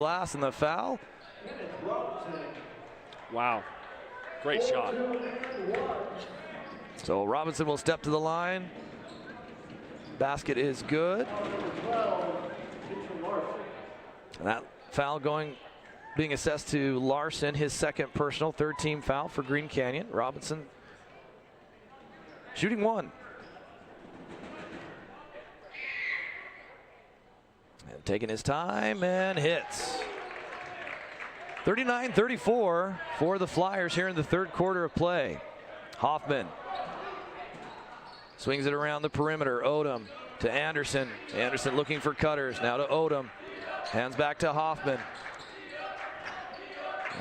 glass and the foul. Wow. Great shot. So Robinson will step to the line. Basket is good. And that foul being assessed to Larson, his second personal, third team foul for Green Canyon. Robinson shooting one. And taking his time and hits. 39-34 for the Flyers here in the third quarter of play. Hoffman swings it around the perimeter. Odom to Anderson. Anderson looking for cutters. Now to Odom. Hands back to Hoffman.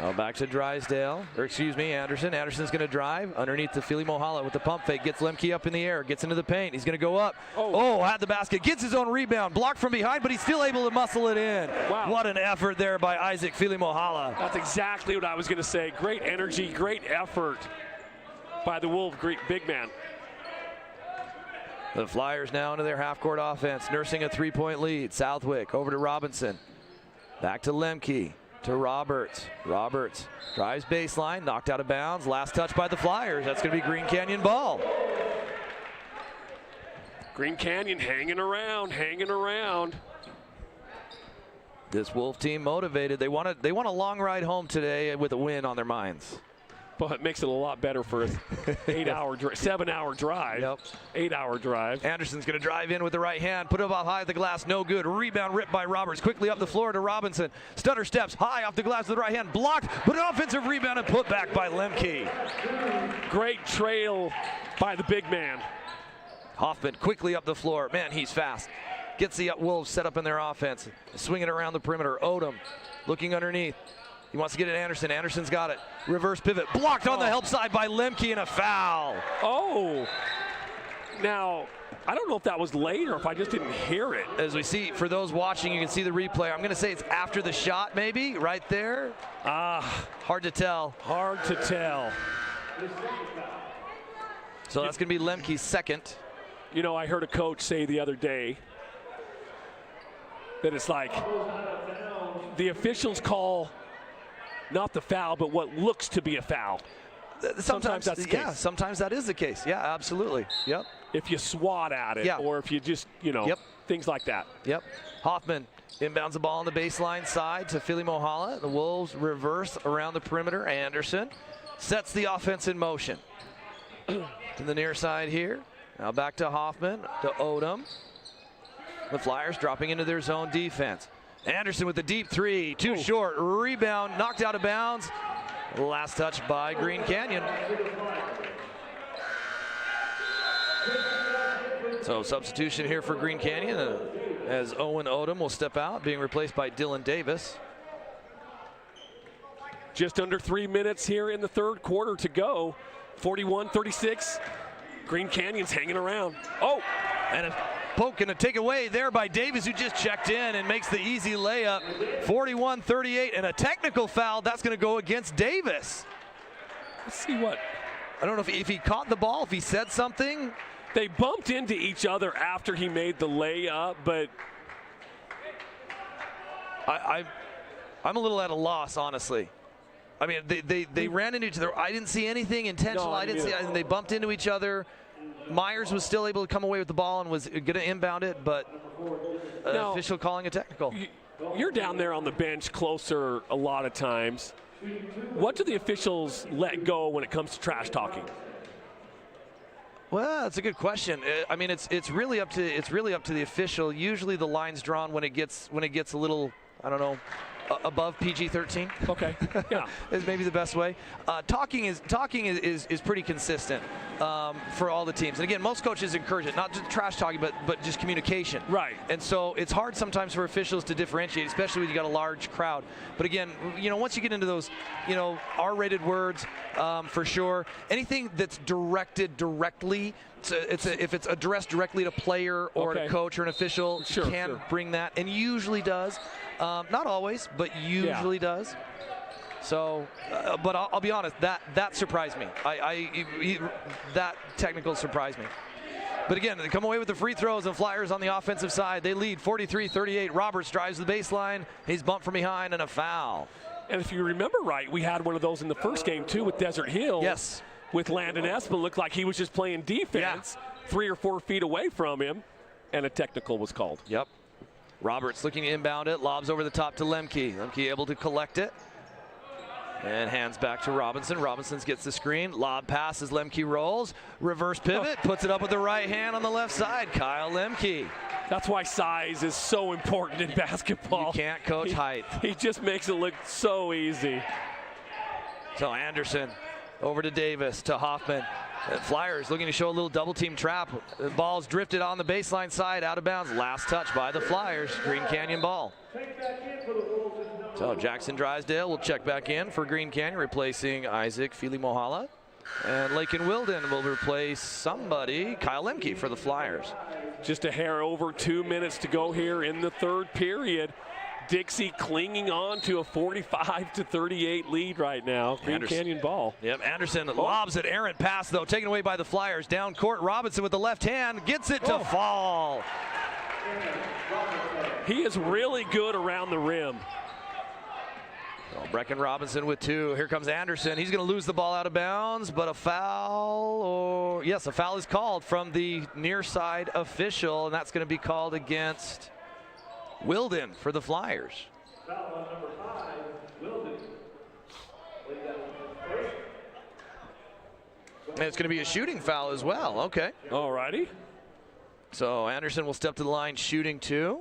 Now back to Drysdale, or excuse me, Anderson. Anderson's going to drive underneath to Fili Mohala with the pump fake. Gets Lemke up in the air, gets into the paint. He's going to go up. Oh, had the basket. Gets his own rebound. Blocked from behind, but he's still able to muscle it in. Wow. What an effort there by Isaac Fili Mohala. That's exactly what I was going to say. Great energy, great effort by the Wolf big man. The Flyers now into their half-court offense, nursing a three-point lead. Southwick over to Robinson. Back to Lemke. To Roberts. Roberts drives baseline, knocked out of bounds. Last touch by the Flyers. That's going to be Green Canyon ball. Green Canyon hanging around. This Wolf team motivated. They want a long ride home today with a win on their minds. But it makes it a lot better for a 7-hour drive. Yep. 8-hour drive. Anderson's going to drive in with the right hand, put it up high at the glass, no good. Rebound ripped by Roberts, quickly up the floor to Robinson. Stutter steps high off the glass with the right hand, blocked, but an offensive rebound and put back by Lemke. Great trail by the big man. Hoffman quickly up the floor. Man, he's fast. Gets the Wolves set up in their offense. Swinging around the perimeter. Odom looking underneath. He wants to get it Anderson. Anderson's got it. Reverse pivot. Blocked on the help side by Lemke and a foul. Oh. Now, I don't know if that was late or if I just didn't hear it. As we see, for those watching, you can see the replay. I'm going to say it's after the shot, maybe, right there. Hard to tell. Hard to tell. So that's going to be Lemke's second. You know, I heard a coach say the other day that it's like the officials call not the foul, but what looks to be a foul. Sometimes that's the case. Yeah, sometimes that is the case. Yeah, absolutely. Yep. If you swat at it, or if you just, things like that. Yep. Hoffman inbounds the ball on the baseline side to Fili Mohala. The Wolves reverse around the perimeter. Anderson sets the offense in motion. To the near side here. Now back to Hoffman, to Odom. The Flyers dropping into their zone defense. Anderson with the deep three, too short. Rebound, knocked out of bounds. Last touch by Green Canyon. So substitution here for Green Canyon as Owen Odom will step out, being replaced by Dylan Davis. Just under 3 minutes here in the third quarter to go. 41-36. Green Canyon's hanging around. Oh! And a poke and a takeaway there by Davis, who just checked in and makes the easy layup. 41-38, and a technical foul. That's going to go against Davis. Let's see what. I don't know if he caught the ball, if he said something. They bumped into each other after he made the layup, but I'm a little at a loss, honestly. I mean, they ran into each other. I didn't see anything intentional. No, I didn't see. They bumped into each other. Myers was still able to come away with the ball and was going to inbound it, but official calling a technical. You're down there on the bench closer a lot of times. What do the officials let go when it comes to trash talking? Well, that's a good question. I mean, it's really up to the official. Usually, the line's drawn when it gets a little, I don't know, above PG-13. Okay. Yeah. Is maybe the best way. Talking is pretty consistent for all the teams. And again, most coaches encourage it, not just trash talking, but just communication. Right. And so it's hard sometimes for officials to differentiate, especially when you got a large crowd. But again, once you get into those, R-rated words, for sure. Anything that's directed directly. If it's addressed directly to player or to coach or an official, can bring that, and usually does. Not always, but usually does. So, but I'll be honest, that surprised me. That technical surprised me. But again, they come away with the free throws, and Flyers on the offensive side. They lead 43-38. Roberts drives the baseline. He's bumped from behind, and a foul. And if you remember right, we had one of those in the first game, too, with Desert Hill. Yes. With Landon Espa. Looked like he was just playing defense 3 or 4 feet away from him, and a technical was called. Yep. Roberts looking to inbound it. Lobs over the top to Lemke. Lemke able to collect it. And hands back to Robinson. Robinson gets the screen. Lob pass as Lemke rolls. Reverse pivot. Puts it up with the right hand on the left side. Kyle Lemke. That's why size is so important in basketball. You can't coach height. He just makes it look so easy. So Anderson over to Davis, to Hoffman. Flyers looking to show a little double team trap. The ball's drifted on the baseline side, out of bounds. Last touch by the Flyers. Green Canyon ball. So Jackson Drysdale will check back in for Green Canyon, replacing Isaac Fili-Mohala. And Lakin Wilden will replace somebody, Kyle Lemke, for the Flyers. Just a hair over 2 minutes to go here in the third period. Dixie clinging on to a 45-38 lead right now. Green Canyon ball. Yep, Anderson lobs it. Errant pass, though, taken away by the Flyers. Down court, Robinson with the left hand gets it to fall. He is really good around the rim. So Brecken Robinson with 2. Here comes Anderson. He's going to lose the ball out of bounds, but a foul, a foul is called from the near side official, and that's going to be called against Wilden for the Flyers. Foul on number 5, Wilden. And it's going to be a shooting foul as well. Okay. All righty. So Anderson will step to the line shooting 2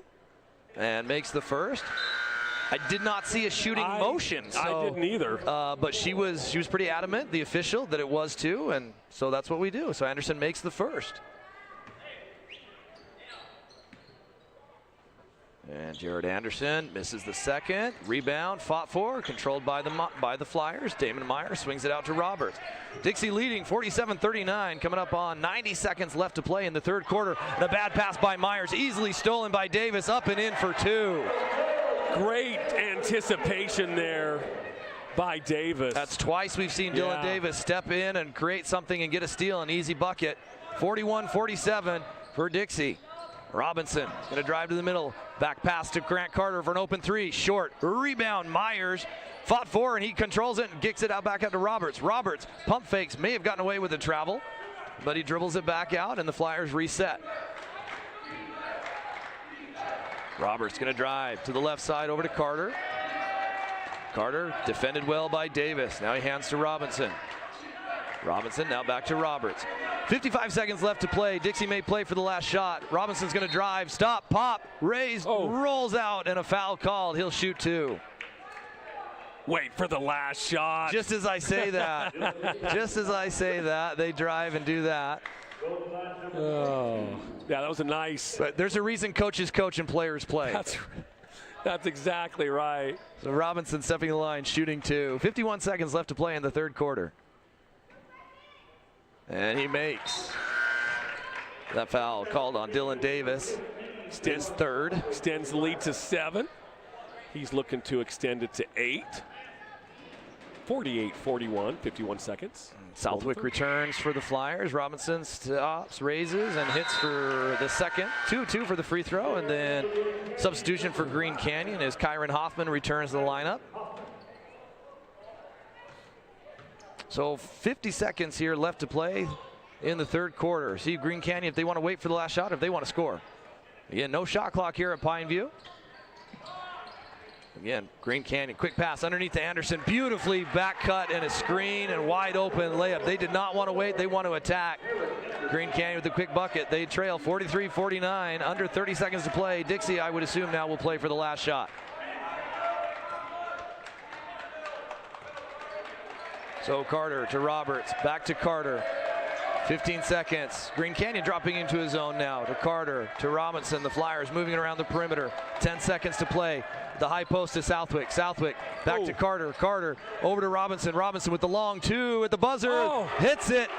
and makes the first. I did not see a shooting motion. So, I didn't either. But she was pretty adamant, the official, that it was 2, and so that's what we do. So Anderson makes the first. And Jared Anderson misses the second. Rebound, fought for, controlled by the Flyers. Damon Meyer swings it out to Roberts. Dixie leading 47-39, coming up on 90 seconds left to play in the third quarter. And a bad pass by Myers, easily stolen by Davis, up and in for 2. Great anticipation there by Davis. That's twice we've seen Dylan Davis step in and create something and get a steal, an easy bucket. 41-47 for Dixie. Robinson going to drive to the middle. Back pass to Grant Carter for an open 3. Short. Rebound. Myers fought for, and he controls it and kicks it out back out to Roberts. Roberts pump fakes. May have gotten away with the travel, but he dribbles it back out, and the Flyers reset. Roberts going to drive to the left side over to Carter. Carter defended well by Davis. Now he hands to Robinson. Robinson now back to Roberts. 55 seconds left to play. Dixie may play for the last shot. Robinson's going to drive, stop, pop, raise, rolls out, and a foul called. He'll shoot 2. Wait for the last shot. Just as I say that, they drive and do that. Oh, yeah, that was a nice. But there's a reason coaches coach and players play. That's exactly right. So Robinson stepping the line, shooting 2. 51 seconds left to play in the third quarter. And he makes that foul called on Dylan Davis. His third. Extends the lead to 7. He's looking to extend it to 8. 48-41, 51 seconds. Southwick returns for the Flyers. Robinson stops, raises, and hits for the second. 2-2 for the free throw, and then substitution for Green Canyon as Kyron Hoffman returns to the lineup. So 50 seconds here left to play in the third quarter. See Green Canyon if they want to wait for the last shot, if they want to score. Again, no shot clock here at Pineview. Again, Green Canyon, quick pass underneath to Anderson. Beautifully back cut and a screen and wide open layup. They did not want to wait. They want to attack. Green Canyon with the quick bucket. They trail 43-49, under 30 seconds to play. Dixie, I would assume now will play for the last shot. So Carter to Roberts, back to Carter. 15 seconds. Green Canyon dropping into his zone now. To Carter, to Robinson. The Flyers moving around the perimeter. 10 seconds to play. The high post to Southwick. Southwick back to Carter. Carter over to Robinson. Robinson with the long 2 at the buzzer. Hits it.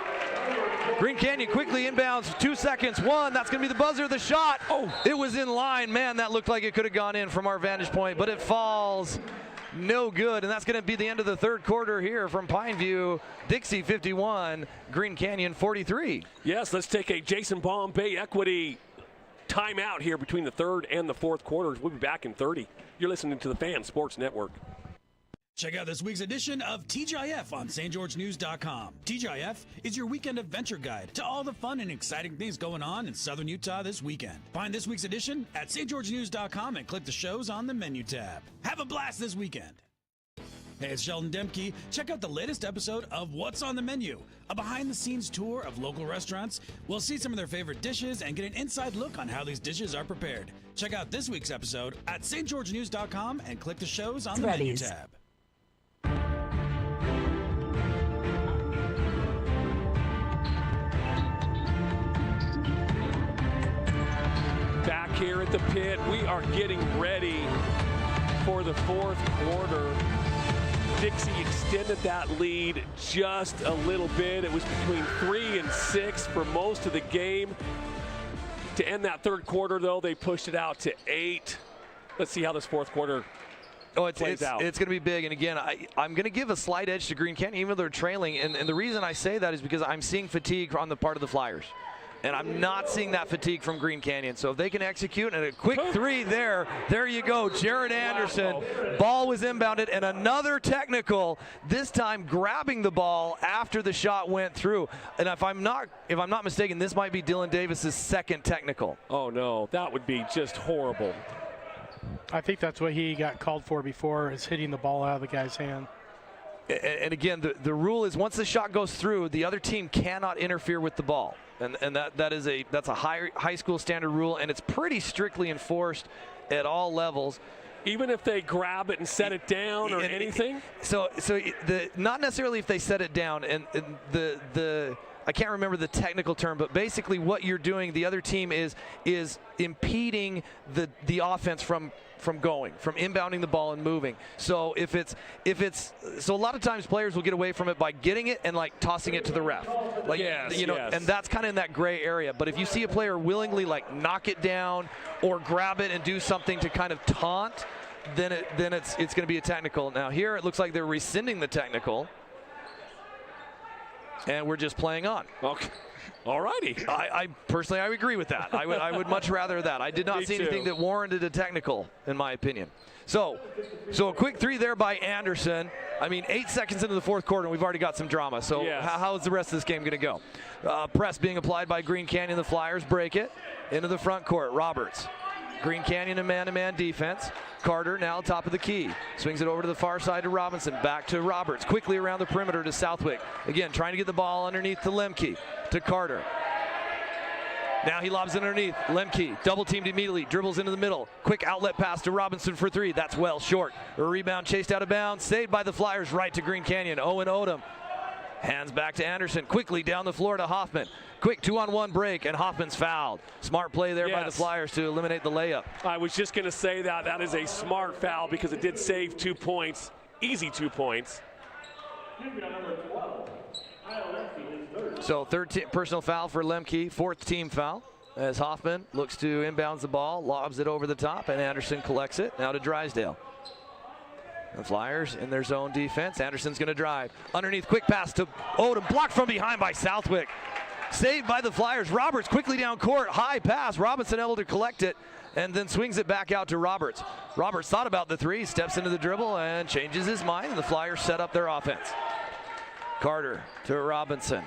Green Canyon quickly inbounds. 2 seconds. 1. That's going to be the buzzer. The shot. It was in line. Man, that looked like it could have gone in from our vantage point, but it falls. no good. And that's going to be the end of the third quarter here from Pineview. Dixie 51, Green Canyon 43. Yes, let's take a Jason Baum Bay Equity timeout here between the third and the fourth quarters. We'll be back in 30. You're listening to the Fan Sports Network. Check out this week's edition of TGIF on stgeorgenews.com. TGIF is your weekend adventure guide to all the fun and exciting things going on in Southern Utah this weekend. Find this week's edition at stgeorgenews.com and click the shows on the menu tab. Have a blast this weekend. Hey, it's Sheldon Demke. Check out the latest episode of What's on the Menu, a behind-the-scenes tour of local restaurants. We'll see some of their favorite dishes and get an inside look on how these dishes are prepared. Check out this week's episode at stgeorgenews.com and click the shows on the menu tab. Back here at the pit, we are getting ready for the fourth quarter. Dixie extended that lead just a little bit. It was between 3 and 6 for most of the game. To end that third quarter, though, they pushed it out to 8. Let's see how this fourth quarter plays out. It's going to be big. And again, I'm going to give a slight edge to Green Canyon, even though they're trailing. And the reason I say that is because I'm seeing fatigue on the part of the Flyers. And I'm not seeing that fatigue from Green Canyon. So if they can execute, and a quick three there you go. Jared Anderson, ball was inbounded, and another technical, this time grabbing the ball after the shot went through. And if I'm not mistaken, this might be Dylan Davis's second technical. Oh no, that would be just horrible. I think that's what he got called for before, is hitting the ball out of the guy's hand. And again, the rule is once the shot goes through, the other team cannot interfere with the ball. And that's a high school standard rule, and it's pretty strictly enforced at all levels. Even if they grab it and set it down or anything? So not necessarily if they set it down, and the I can't remember the technical term, but basically what you're doing, the other team is impeding the offense from inbounding the ball and moving. So so a lot of times players will get away from it by getting it and like tossing it to the ref. Like, yes. And that's kind of in that gray area. But if you see a player willingly like knock it down or grab it and do something to kind of taunt, then it's going to be a technical. Now here it looks like they're rescinding the technical. And we're just playing on. Okay. All righty. I personally agree with that. I would much rather that. I did not see anything that warranted a technical, in my opinion. So a quick three there by Anderson. I mean, 8 seconds into the fourth quarter, and we've already got some drama. So yes. How is the rest of this game going to go? Press being applied by Green Canyon. The Flyers break it into the front court. Roberts. Green Canyon in man-to-man defense. Carter now top of the key. Swings it over to the far side to Robinson. Back to Roberts. Quickly around the perimeter to Southwick. Again, trying to get the ball underneath to Lemke. To Carter. Now he lobs it underneath. Lemke double teamed immediately. Dribbles into the middle. Quick outlet pass to Robinson for three. That's well short. A rebound chased out of bounds. Saved by the Flyers right to Green Canyon. Owen Odom. Hands back to Anderson. Quickly down the floor to Hoffman. Quick 2-on-1 break, and Hoffman's fouled. Smart play there by the Flyers to eliminate the layup. I was just going to say that is a smart foul because it did save 2 points. Easy 2 points. So third personal foul for Lemke, fourth team foul. As Hoffman looks to inbounds the ball, lobs it over the top, and Anderson collects it. Now to Drysdale. The Flyers in their zone defense. Anderson's going to drive. Underneath, quick pass to Odom. Blocked from behind by Southwick. Saved by the Flyers. Roberts quickly down court. High pass. Robinson able to collect it and then swings it back out to Roberts. Roberts thought about the three, steps into the dribble and changes his mind. And the Flyers set up their offense. Carter to Robinson.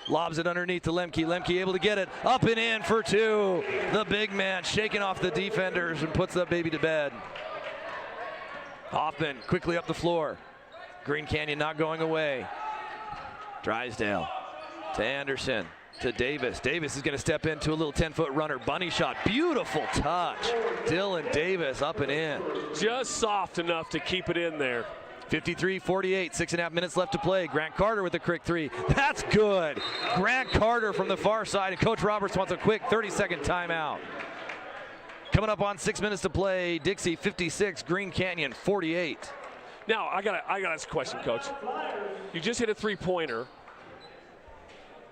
Lobs it underneath to Lemke. Lemke able to get it up and in for two. The big man shaking off the defenders and puts that baby to bed. Hoffman quickly up the floor. Green Canyon not going away. Drysdale to Anderson to Davis. Davis is going to step into a little 10-foot runner. Bunny shot. Beautiful touch. Dylan Davis up and in. Just soft enough to keep it in there. 53-48, 6.5 minutes left to play. Grant Carter with a quick three. That's good. Grant Carter from the far side, and Coach Roberts wants a quick 30-second timeout. Coming up on 6 minutes to play, Dixie 56, Green Canyon 48. Now, I gotta ask a question, Coach. You just hit a three-pointer.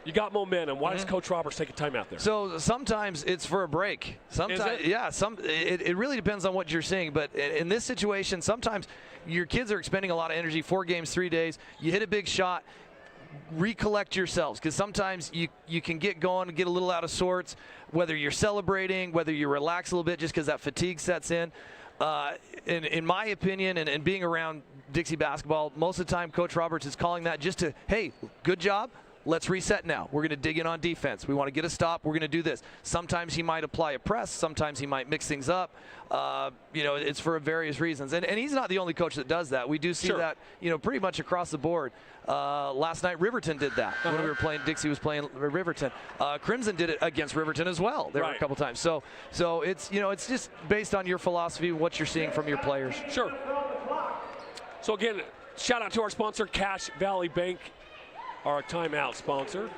You got momentum. Why does Coach Roberts take a timeout there? So sometimes it's for a break. Sometimes, yeah. It really depends on what you're seeing. But in this situation, sometimes your kids are expending a lot of energy, 4 games, 3 days. You hit a big shot, recollect yourselves, because sometimes you can get going and get a little out of sorts, whether you're celebrating, whether you relax a little bit just because that fatigue sets in. In my opinion, and being around Dixie basketball, most of the time Coach Roberts is calling that just to, hey, good job. Let's reset now. We're going to dig in on defense. We want to get a stop. We're going to do this. Sometimes he might apply a press. Sometimes he might mix things up. It's for various reasons. And he's not the only coach that does that. We do see that, pretty much across the board. Last night, Riverton did that. When we were playing, Dixie was playing Riverton. Crimson did it against Riverton as well. There were a couple times. So it's, it's just based on your philosophy, what you're seeing from your players. Sure. So again, shout out to our sponsor, Cache Valley Bank, our timeout sponsor.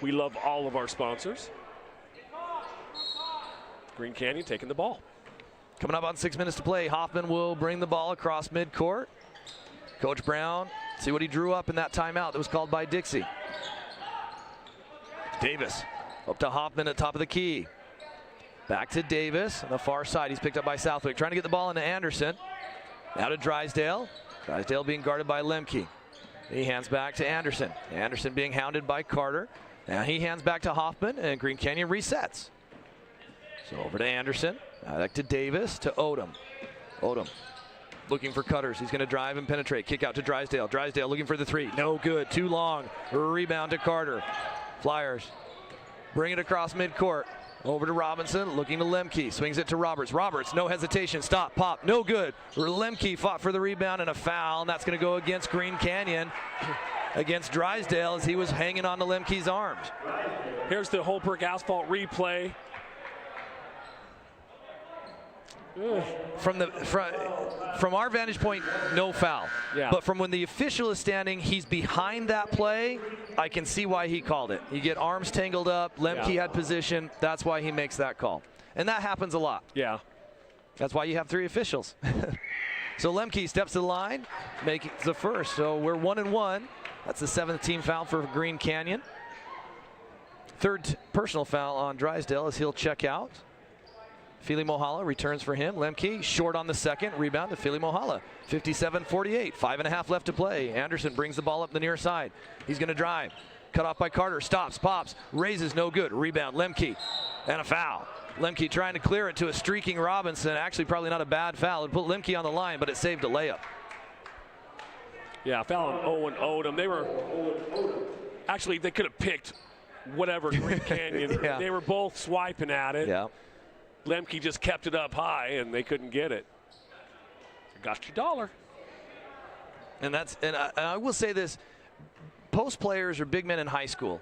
We love all of our sponsors. Green Canyon taking the ball. Coming up on 6 minutes to play, Hoffman will bring the ball across midcourt. Coach Brown, see what he drew up in that timeout that was called by Dixie. Davis up to Hoffman at top of the key. Back to Davis on the far side. He's picked up by Southwick, trying to get the ball into Anderson. Now to Drysdale. Drysdale being guarded by Lemke. He hands back to Anderson. Anderson being hounded by Carter. Now he hands back to Hoffman, and Green Canyon resets. So over to Anderson. Back to Davis, to Odom. Odom looking for cutters. He's going to drive and penetrate. Kick out to Drysdale. Drysdale looking for the 3. No good. Too long. Rebound to Carter. Flyers bring it across midcourt. Over to Robinson, looking to Lemke. Swings it to Roberts. Roberts, no hesitation. Stop, pop, no good. Lemke fought for the rebound and a foul, and that's going to go against Green Canyon, against Drysdale, as he was hanging on to Lemke's arms. Here's the Holbrook Asphalt replay. From our vantage point, no foul. Yeah. But from when the official is standing, he's behind that play. I can see why he called it. You get arms tangled up. Lemke had position. That's why he makes that call. And that happens a lot. Yeah. That's why you have 3 officials. So Lemke steps to the line, makes the first. So we're 1-1. That's the 7th team foul for Green Canyon. 3rd personal foul on Drysdale as he'll check out. Fili Mohala returns for him. Lemke short on the second. Rebound to Fili Mohala. 57-48. 5.5 left to play. Anderson brings the ball up the near side. He's going to drive. Cut off by Carter. Stops, pops, raises, no good. Rebound, Lemke. And a foul. Lemke trying to clear it to a streaking Robinson. Actually, probably not a bad foul. It put Lemke on the line, but it saved a layup. Yeah, foul on Owen Odom. They could have picked whatever Green Canyon. Yeah. They were both swiping at it. Yeah. Lemke just kept it up high, and they couldn't get it. Got your dollar. And I will say this: post players or big men in high school,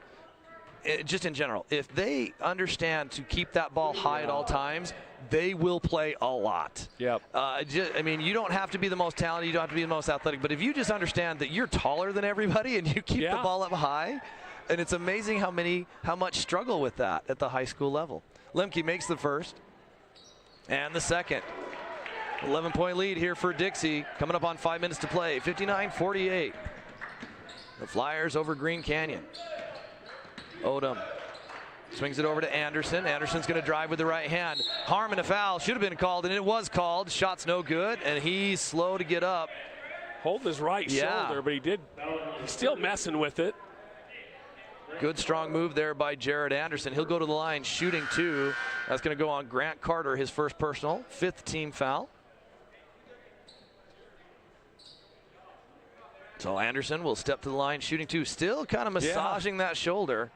just in general, if they understand to keep that ball high at all times, they will play a lot. Yep. You don't have to be the most talented, you don't have to be the most athletic, but if you just understand that you're taller than everybody and you keep the ball up high, and it's amazing how much struggle with that at the high school level. Lemke makes the first. And the second. 11-point lead here for Dixie. Coming up on 5 minutes to play. 59-48. The Flyers over Green Canyon. Odom swings it over to Anderson. Anderson's going to drive with the right hand. Harm and a foul. Should have been called, and it was called. Shot's no good, and he's slow to get up. Holding his right shoulder, but he's still messing with it. Good strong move there by Jared Anderson. He'll go to the line shooting 2. That's going to go on Grant Carter, his first personal, 5th team foul. So Anderson will step to the line shooting 2. Still kind of massaging that shoulder.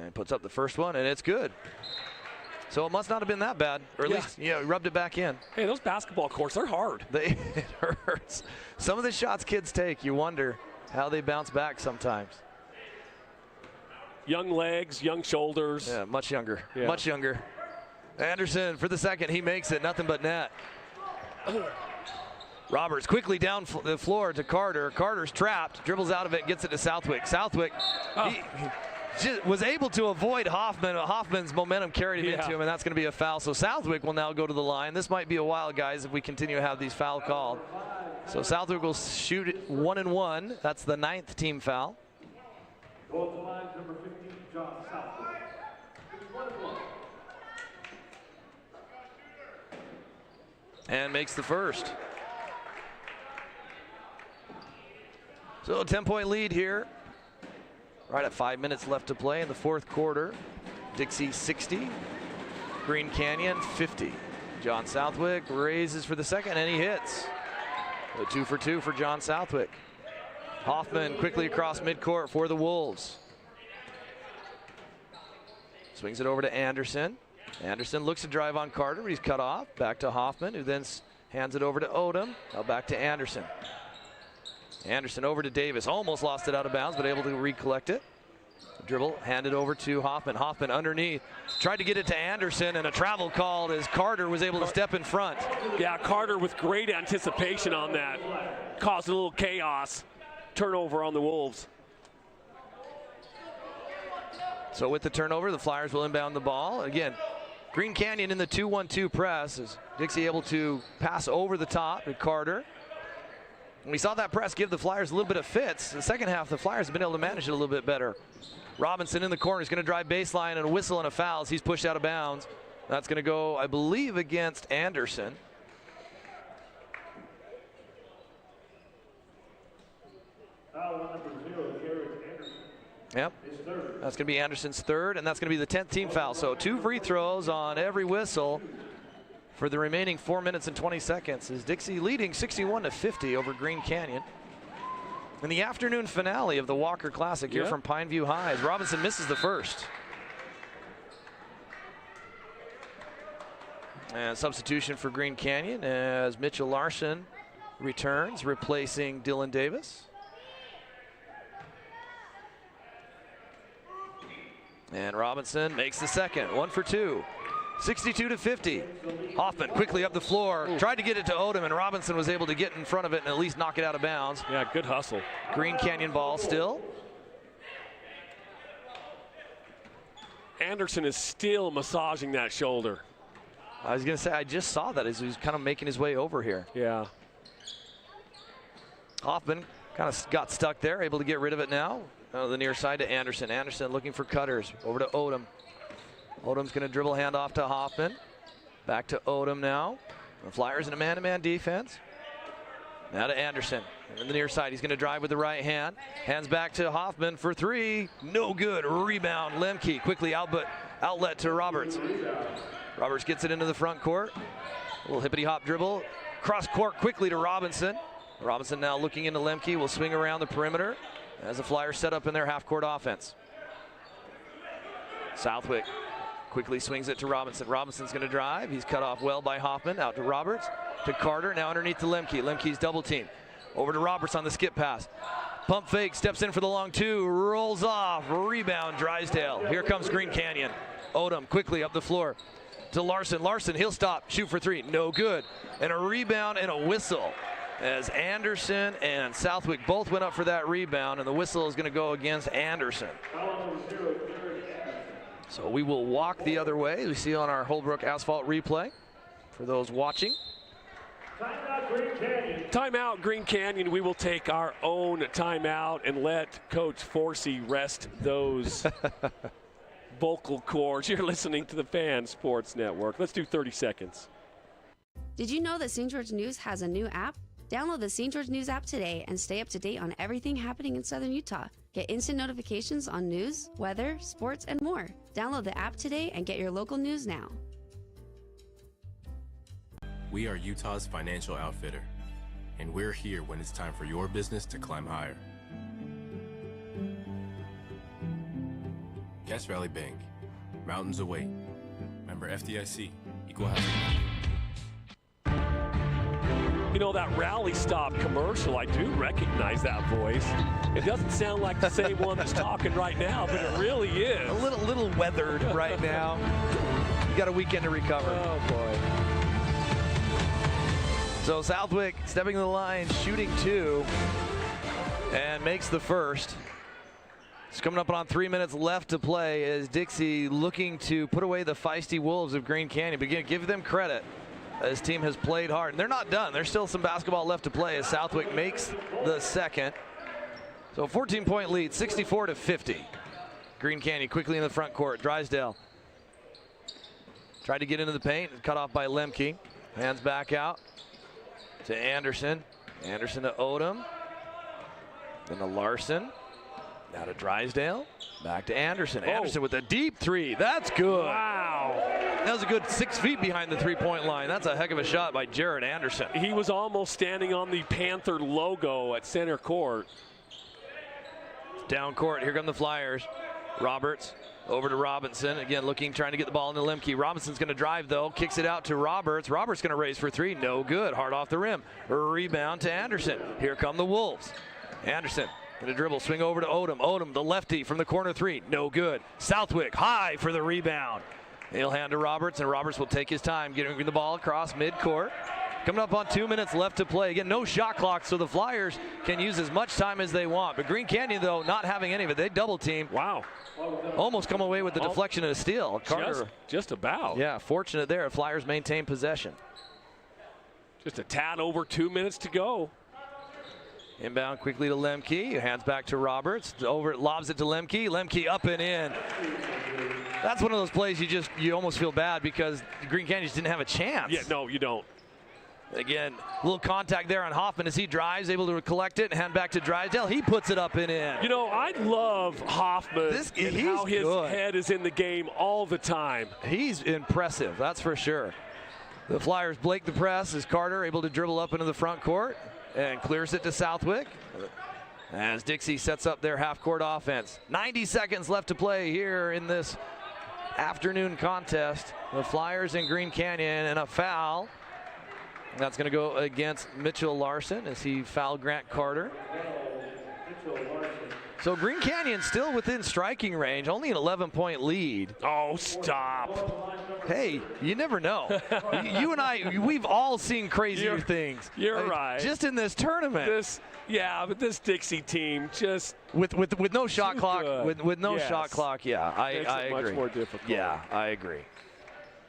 And puts up the first one, and it's good. So it must not have been that bad, or at least rubbed it back in. Hey, those basketball courts, they're hard. It hurts. Some of the shots kids take, you wonder how they bounce back sometimes. Young legs, young shoulders. Yeah, much younger. Yeah. Much younger. Anderson for the second. He makes it. Nothing but net. Roberts quickly down the floor to Carter. Carter's trapped. Dribbles out of it. Gets it to Southwick. Southwick he was able to avoid Hoffman. Hoffman's momentum carried him into him, and that's going to be a foul. So Southwick will now go to the line. This might be a while, guys, if we continue to have these foul called. So Southwick will shoot it 1-1. That's the 9th team foul. Go to the line, number 15, John Southwick. 1-1. And makes the first. So a 10-point lead here. Right at 5 minutes left to play in the fourth quarter. Dixie 60, Green Canyon 50. John Southwick raises for the second and he hits. A 2 for 2 for John Southwick. Hoffman quickly across midcourt for the Wolves. Swings it over to Anderson. Anderson looks to drive on Carter, but he's cut off. Back to Hoffman, who then hands it over to Odom. Now back to Anderson. Anderson over to Davis. Almost lost it out of bounds, but able to recollect it. Dribble, handed over to Hoffman. Hoffman underneath. Tried to get it to Anderson, and a travel called as Carter was able to step in front. Yeah, Carter with great anticipation on that. Caused a little chaos. Turnover on the Wolves. So with the turnover, the Flyers will inbound the ball. Again, Green Canyon in the 2-1-2 press. Is Dixie able to pass over the top to Carter. And we saw that press give the Flyers a little bit of fits. In the second half, the Flyers have been able to manage it a little bit better. Robinson in the corner is going to drive baseline and a whistle and a foul as he's pushed out of bounds. That's going to go, I believe, against Anderson. Yep, that's going to be Anderson's third, and that's going to be the 10th team foul. So 2 free throws on every whistle for the remaining 4 minutes and 20 seconds. Is Dixie leading 61-50 over Green Canyon. In the afternoon finale of the Walker Classic here from Pineview High, as Robinson misses the first. And substitution for Green Canyon as Mitchell Larson returns, replacing Dylan Davis. And Robinson makes the second, 1 for 2. 62-50. Hoffman quickly up the floor, tried to get it to Odom, and Robinson was able to get in front of it and at least knock it out of bounds. Yeah, good hustle. Green Canyon ball still. Anderson is still massaging that shoulder. I was going to say, I just saw that as he was kind of making his way over here. Yeah. Hoffman kind of got stuck there, able to get rid of it now. The near side to Anderson. Anderson looking for cutters. Over to Odom. Odom's going to dribble handoff to Hoffman. Back to Odom now. The Flyers in a man-to-man defense. Now to Anderson. In the near side, he's going to drive with the right hand. Hands back to Hoffman for 3. No good. Rebound. Lemke quickly outlet to Roberts. Roberts gets it into the front court. A little hippity-hop dribble. Cross court quickly to Robinson. Robinson now looking into Lemke. Will swing around the perimeter as the Flyers set up in their half-court offense. Southwick quickly swings it to Robinson. Robinson's going to drive. He's cut off well by Hoffman. Out to Roberts, to Carter, now underneath to Lemke. Lemke's double team. Over to Roberts on the skip pass. Pump fake, steps in for the long 2, rolls off, rebound Drysdale. Here comes Green Canyon. Odom quickly up the floor to Larson. Larson, he'll stop, shoot for 3, no good. And a rebound and a whistle as Anderson and Southwick both went up for that rebound, and the whistle is going to go against Anderson. So we will walk the other way. We see on our Holbrook Asphalt replay for those watching. Timeout, Green Canyon. We will take our own timeout and let Coach Forsey rest those vocal cords. You're listening to the Fan Sports Network. Let's do 30 seconds. Did you know that St. George News has a new app? Download the St. George News app today and stay up to date on everything happening in Southern Utah. Get instant notifications on news, weather, sports, and more. Download the app today and get your local news now. We are Utah's financial outfitter, and we're here when it's time for your business to climb higher. Cache Valley Bank, mountains await. Member FDIC, equal housing. You know, that Rally Stop commercial, I do recognize that voice. It doesn't sound like the same one that's talking right now, but it really is. A little weathered right now. You got a weekend to recover. Oh, boy. So Southwick stepping to the line, shooting 2, and makes the first. It's coming up on 3 minutes left to play as Dixie looking to put away the feisty Wolves of Green Canyon. But again, give them credit. This team has played hard, and they're not done. There's still some basketball left to play as Southwick makes the second. So 14-point lead, 64-50. Green Canyon quickly in the front court. Drysdale tried to get into the paint, cut off by Lemke. Hands back out to Anderson. Anderson to Odom. Then to Larson. Now to Drysdale. Back to Anderson. Anderson with a deep three. That's good. Wow. That was a good 6 feet behind the three-point line. That's a heck of a shot by Jared Anderson. He was almost standing on the Panther logo at center court. Down court. Here come the Flyers. Roberts over to Robinson. Again, trying to get the ball into Lemke. Robinson's going to drive, though. Kicks it out to Roberts. Roberts going to raise for three. No good. Hard off the rim. Rebound to Anderson. Here come the Wolves. Anderson going to dribble. Swing over to Odom. Odom, the lefty from the corner three. No good. Southwick high for the rebound. He'll hand to Roberts, and Roberts will take his time getting the ball across midcourt. Coming up on 2 minutes left to play. Again, no shot clock, so the Flyers can use as much time as they want. But Green Canyon, though, not having any of it. They double team. Wow. Almost come away with the deflection and a steal. Carter, just about. Yeah, fortunate there. Flyers maintain possession. Just a tad over 2 minutes to go. Inbound quickly to Lemke. Hands back to Roberts. Lobs it to Lemke. Lemke up and in. That's one of those plays you almost feel bad because Green Canyon just didn't have a chance. Yeah, no, you don't. Again, a little contact there on Hoffman as he drives, able to collect it and hand back to Drysdale. He puts it up and in. You know, I love Hoffman and how his head is in the game all the time. He's impressive, that's for sure. The Flyers break the press as Carter able to dribble up into the front court and clears it to Southwick as Dixie sets up their half-court offense. 90 seconds left to play here in this afternoon contest. The Flyers in Green Canyon, and a foul. That's going to go against Mitchell Larson as he fouled Grant Carter. So Green Canyon still within striking range, only an 11-point lead. Oh, stop. Hey, you never know. You and I, we've all seen crazier things. You're right. Just in this tournament. But this Dixie team just with no shot clock. Good. With no shot clock, yeah, I agree. Much more difficult. Yeah, I agree.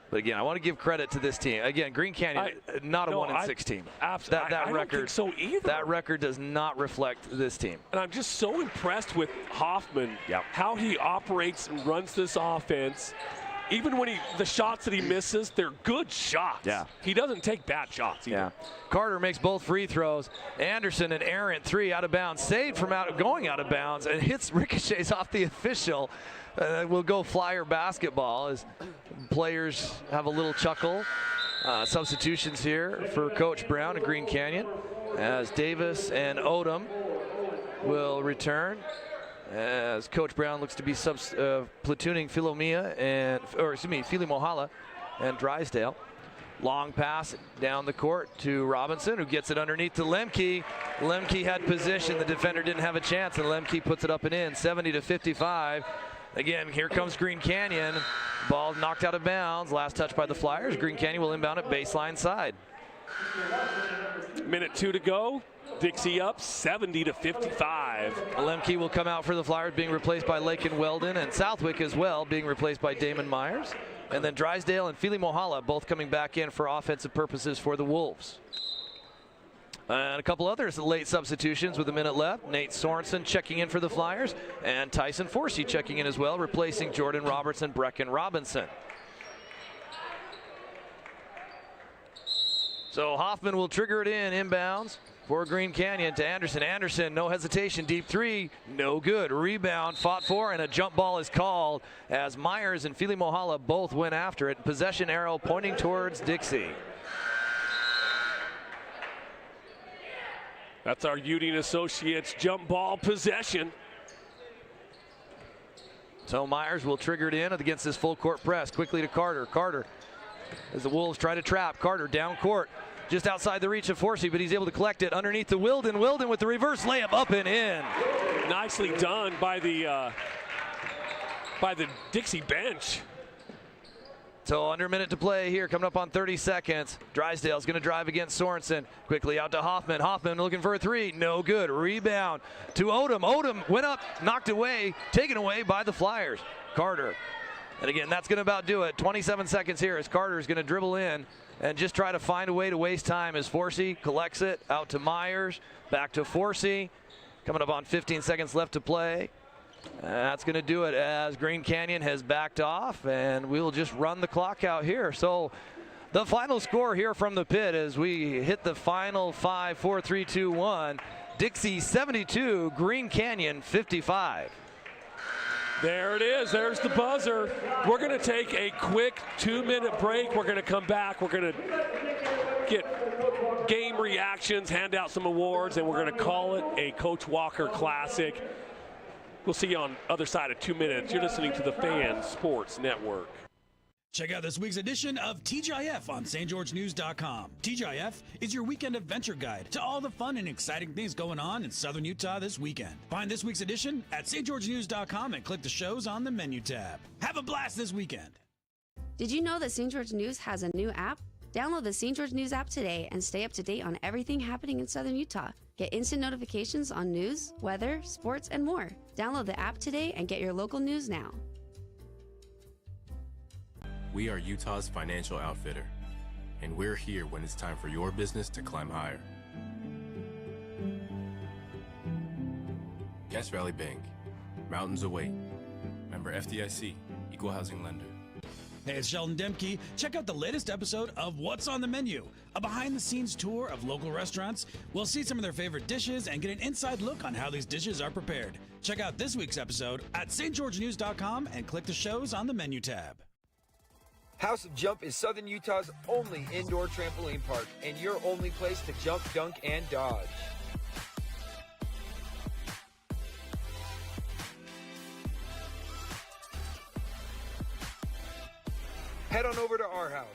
But again, I want to give credit to this team. Again, Green Canyon, not a 1-6 team. Absolutely. That I record, don't think so either. That record does not reflect this team. And I'm just so impressed with Hoffman, how he operates and runs this offense. Even when the shots that he misses, they're good shots. Yeah. He doesn't take bad shots either. Yeah. Carter makes both free throws. Anderson, an errant three out of bounds, saved from going out of bounds, and ricochets off the official. We'll go Flyer basketball as players have a little chuckle. Substitutions here for Coach Brown at Green Canyon as Davis and Odom will return. As Coach Brown looks to be platooning Fili Mohala and Drysdale. Long pass down the court to Robinson, who gets it underneath to Lemke. Lemke had position. The defender didn't have a chance, and Lemke puts it up and in, 70-55. Again, here comes Green Canyon. Ball knocked out of bounds. Last touch by the Flyers. Green Canyon will inbound it baseline side. Minute 2 to go. Dixie up 70-55. Lemke will come out for the Flyers, being replaced by Lakin Weldon, and Southwick as well, being replaced by Damon Myers. And then Drysdale and Fili Mohala both coming back in for offensive purposes for the Wolves. And a couple others late substitutions with a minute left. Nate Sorensen checking in for the Flyers, and Tyson Forsey checking in as well, replacing Jordan Roberts and Brecken Robinson. So Hoffman will trigger it inbounds for Green Canyon to Anderson. Anderson, no hesitation, deep three, no good. Rebound, fought for, and a jump ball is called as Myers and Fili Mohala both went after it. Possession arrow pointing towards Dixie. That's our Udine Associates jump ball possession. So Myers will trigger it in against this full court press. Quickly to Carter. Carter, as the Wolves try to trap. Carter down court, just outside the reach of Forsey, but he's able to collect it underneath to Wilden. Wilden with the reverse layup up and in. Nicely done by the Dixie bench. So under a minute to play here, coming up on 30 seconds. Drysdale's going to drive against Sorensen. Quickly out to Hoffman. Hoffman looking for a three. No good. Rebound to Odom. Odom went up, knocked away, taken away by the Flyers. Carter. And again, that's going to about do it. 27 seconds here as Carter's going to dribble in and just try to find a way to waste time as Forsey collects it out to Myers. Back to Forsey. Coming up on 15 seconds left to play. That's going to do it as Green Canyon has backed off, and we'll just run the clock out here. So The final score here from the pit as we hit the final 5, 4, 3, 2, 1. Dixie 72, Green Canyon 55. There it is. There's the buzzer. We're going to take a quick 2-minute break. We're going to come back. We're going to get game reactions, hand out some awards, and we're going to call it a Coach Walker Classic. We'll see you on other side of 2 minutes. You're listening to the Fan Sports Network. Check out this week's edition of TGIF on stgeorgenews.com. TGIF is your weekend adventure guide to all the fun and exciting things going on in Southern Utah this weekend. Find this week's edition at stgeorgenews.com and click the shows on the menu tab. Have a blast this weekend. Did you know that St. George News has a new app? Download the St. George News app today and stay up to date on everything happening in Southern Utah. Get instant notifications on news, weather, sports, and more. Download the app today and get your local news now. We are Utah's financial outfitter, and we're here when it's time for your business to climb higher. Cache Valley Bank, mountains await. Member FDIC, equal housing lender. Hey, it's Sheldon Demke. Check out the latest episode of What's on the Menu, a behind-the-scenes tour of local restaurants. We'll see some of their favorite dishes and get an inside look on how these dishes are prepared. Check out this week's episode at stgeorgenews.com and click the shows on the menu tab. House of Jump is Southern Utah's only indoor trampoline park and your only place to jump, dunk, and dodge. Head on over to our house,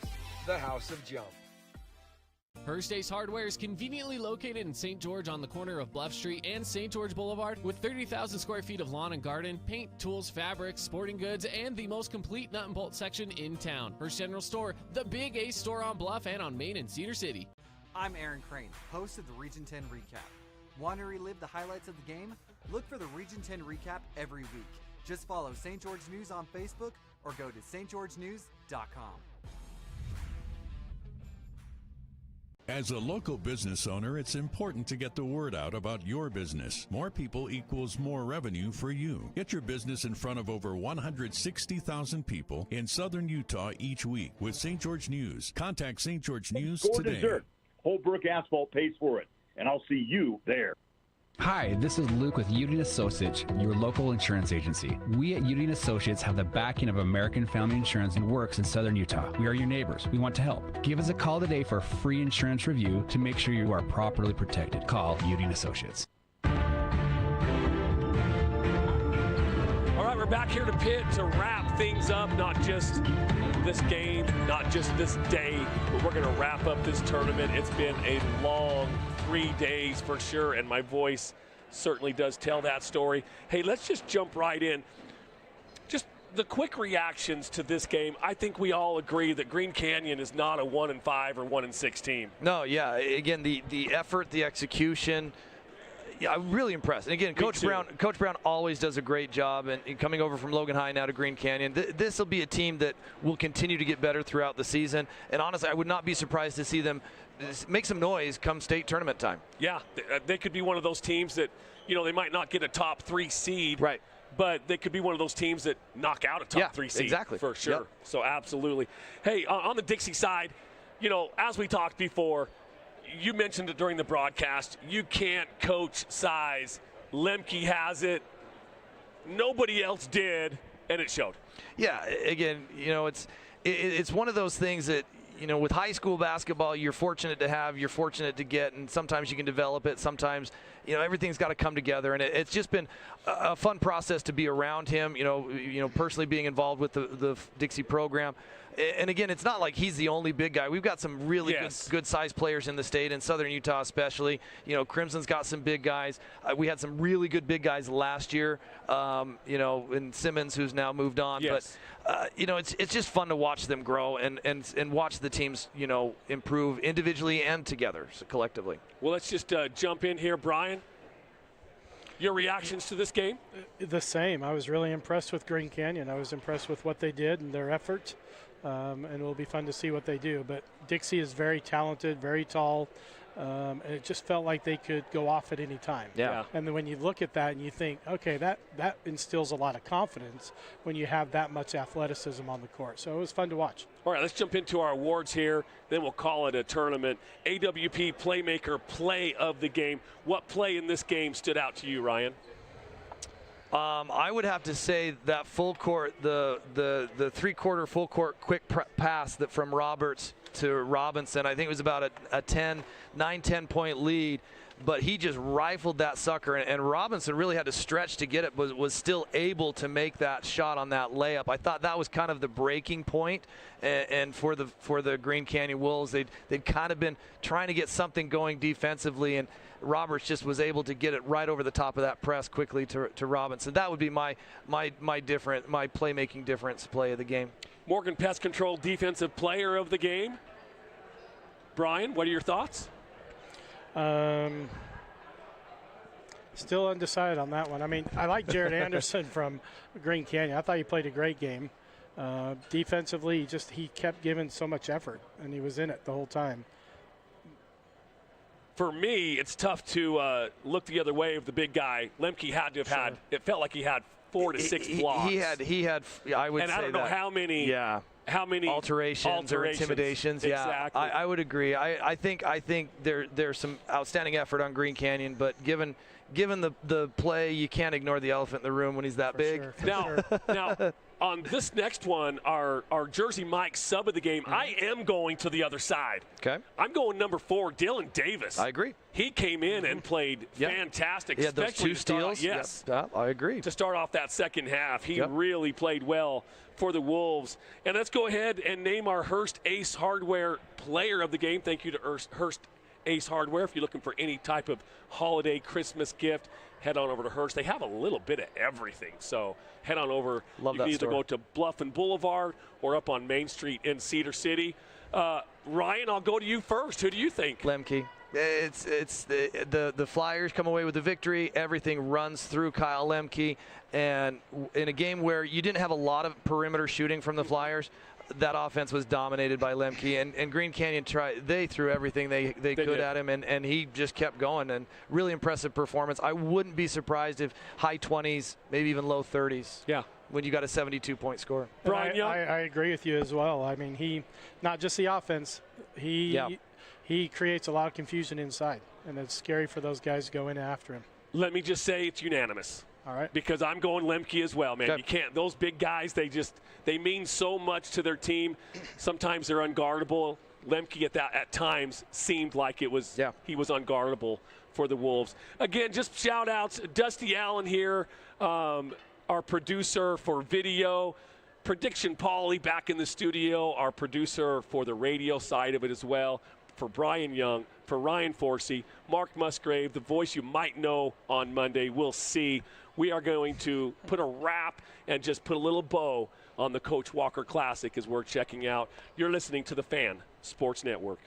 the House of Jump. First Ace Hardware is conveniently located in St. George on the corner of Bluff Street and St. George Boulevard with 30,000 square feet of lawn and garden, paint, tools, fabrics, sporting goods, and the most complete nut and bolt section in town. First General Store, the Big Ace store on Bluff and on Main and Cedar City. I'm Aaron Crane, host of the Region 10 Recap. Want to relive the highlights of the game? Look for the Region 10 Recap every week. Just follow St. George News on Facebook or go to stgeorgenews.com. As a local business owner, it's important to get the word out about your business. More people equals more revenue for you. Get your business in front of over 160,000 people in Southern Utah each week with St. George News. Contact St. George News today. Dessert. Holbrook Asphalt pays for it, and I'll see you there. Hi, this is Luke with Udine Associates, your local insurance agency. We at Udine Associates have the backing of American Family Insurance and Works in Southern Utah. We are your neighbors. We want to help. Give us a call today for a free insurance review to make sure you are properly protected. Call Udine Associates. All right, we're back here to pit to wrap things up, not just this game, not just this day, but we're going to wrap up this tournament. It's been a long 3 days for sure, and my voice certainly does tell that story. Hey, let's just jump right in. Just the quick reactions to this game. I think we all agree that Green Canyon is not a 1-5 or 1-6 team. No, yeah. Again, the effort, the execution. Yeah, I'm really impressed. And again, Coach Brown always does a great job. And coming over from Logan High now to Green Canyon, this will be a team that will continue to get better throughout the season. And honestly, I would not be surprised to see them make some noise come state tournament time. Yeah, they could be one of those teams that, you know, they might not get a top 3 seed. Right. But they could be one of those teams that knock out a top 3 seed. Exactly. For sure. Yep. So absolutely. Hey, on the Dixie side, you know, as we talked before, you mentioned it during the broadcast, you can't coach size. Lemke has it. Nobody else did, and it showed. Yeah, again, you know, it's one of those things that, you know, with high school basketball, you're fortunate to have, you're fortunate to get, and sometimes you can develop it. Sometimes, you know, everything's got to come together, and it's just been a fun process to be around him. You know, personally being involved with the Dixie program. And again, it's not like he's the only big guy. We've got some really good sized players in the state, in Southern Utah especially. You know, Crimson's got some big guys. We had some really good big guys last year. You know, and Simmons, who's now moved on. Yes. But you know, it's just fun to watch them grow and watch the teams, you know, improve individually and together, so collectively. Well, let's just jump in here, Brian. Your reactions to this game? The same. I was really impressed with Green Canyon. I was impressed with what they did and their effort. And it'll be fun to see what they do. But Dixie is very talented, very tall. And it just felt like they could go off at any time. Yeah. And then when you look at that and you think, okay, that instills a lot of confidence when you have that much athleticism on the court. So it was fun to watch. All right, let's jump into our awards here. Then we'll call it a tournament. AWP Playmaker Play of the Game. What play in this game stood out to you, Ryan? I would have to say that full court, the three-quarter full court quick pass that from Roberts to Robinson. I think it was about a 9-10 point lead, but he just rifled that sucker, and Robinson really had to stretch to get it, but was still able to make that shot on that layup. I thought that was kind of the breaking point, and for the Green Canyon Wolves, they'd kind of been trying to get something going defensively, and Roberts just was able to get it right over the top of that press quickly to Robinson. That would be my playmaking difference play of the game. Morgan Pest Control Defensive Player of the Game. Brian, what are your thoughts? Still undecided on that one. I mean, I like Jared Anderson from Green Canyon. I thought he played a great game. Defensively, he kept giving so much effort, and he was in it the whole time. For me, it's tough to look the other way of the big guy. Lemke had to have had. It felt like he had 4 to 6 blocks. He had. I would say that. And I don't know how many. Yeah. How many alterations or intimidations? Yeah, exactly. I would agree. I think there's some outstanding effort on Green Canyon, but given the play, you can't ignore the elephant in the room when he's that big. Now, on this next one, our Jersey Mike sub of the game, I am going to the other side. Okay. I'm going number 4, Dylan Davis. I agree. He came in and played fantastic. He had those 2 steals. Yes. Yep. I agree. To start off that second half, he really played well for the Wolves. And let's go ahead and name our Hearst Ace Hardware Player of the Game. Thank you to Hearst Ace Hardware. If you're looking for any type of holiday Christmas gift, head on over to Hearst. They have a little bit of everything, so head on over. Love you that can either store. go to Bluff and Boulevard or up on Main Street in Cedar City. Ryan, I'll go to you first. Who do you think? Lemke. It's the Flyers come away with the victory. Everything runs through Kyle Lemke, and in a game where you didn't have a lot of perimeter shooting from the Flyers, that offense was dominated by Lemke, and Green Canyon they threw everything they could at him, and he just kept going, and really impressive performance. I wouldn't be surprised if high 20s, maybe even low 30s. Yeah. When you got a 72-point score. Brian Young? I agree with you as well. I mean, he, not just the offense, he creates a lot of confusion inside, and it's scary for those guys to go in after him. Let me just say it's unanimous. All right. Because I'm going Lemke as well, man. Okay. You can't. Those big guys, they mean so much to their team. Sometimes they're unguardable. Lemke at times seemed like he was unguardable for the Wolves. Again, just shout outs. Dusty Allen here, our producer for video. Prediction Pauly back in the studio, our producer for the radio side of it as well. For Brian Young, for Ryan Forsey, Mark Musgrave, the voice you might know on Monday. We'll see. We are going to put a wrap and just put a little bow on the Coach Walker Classic as we're checking out. You're listening to the Fan Sports Network.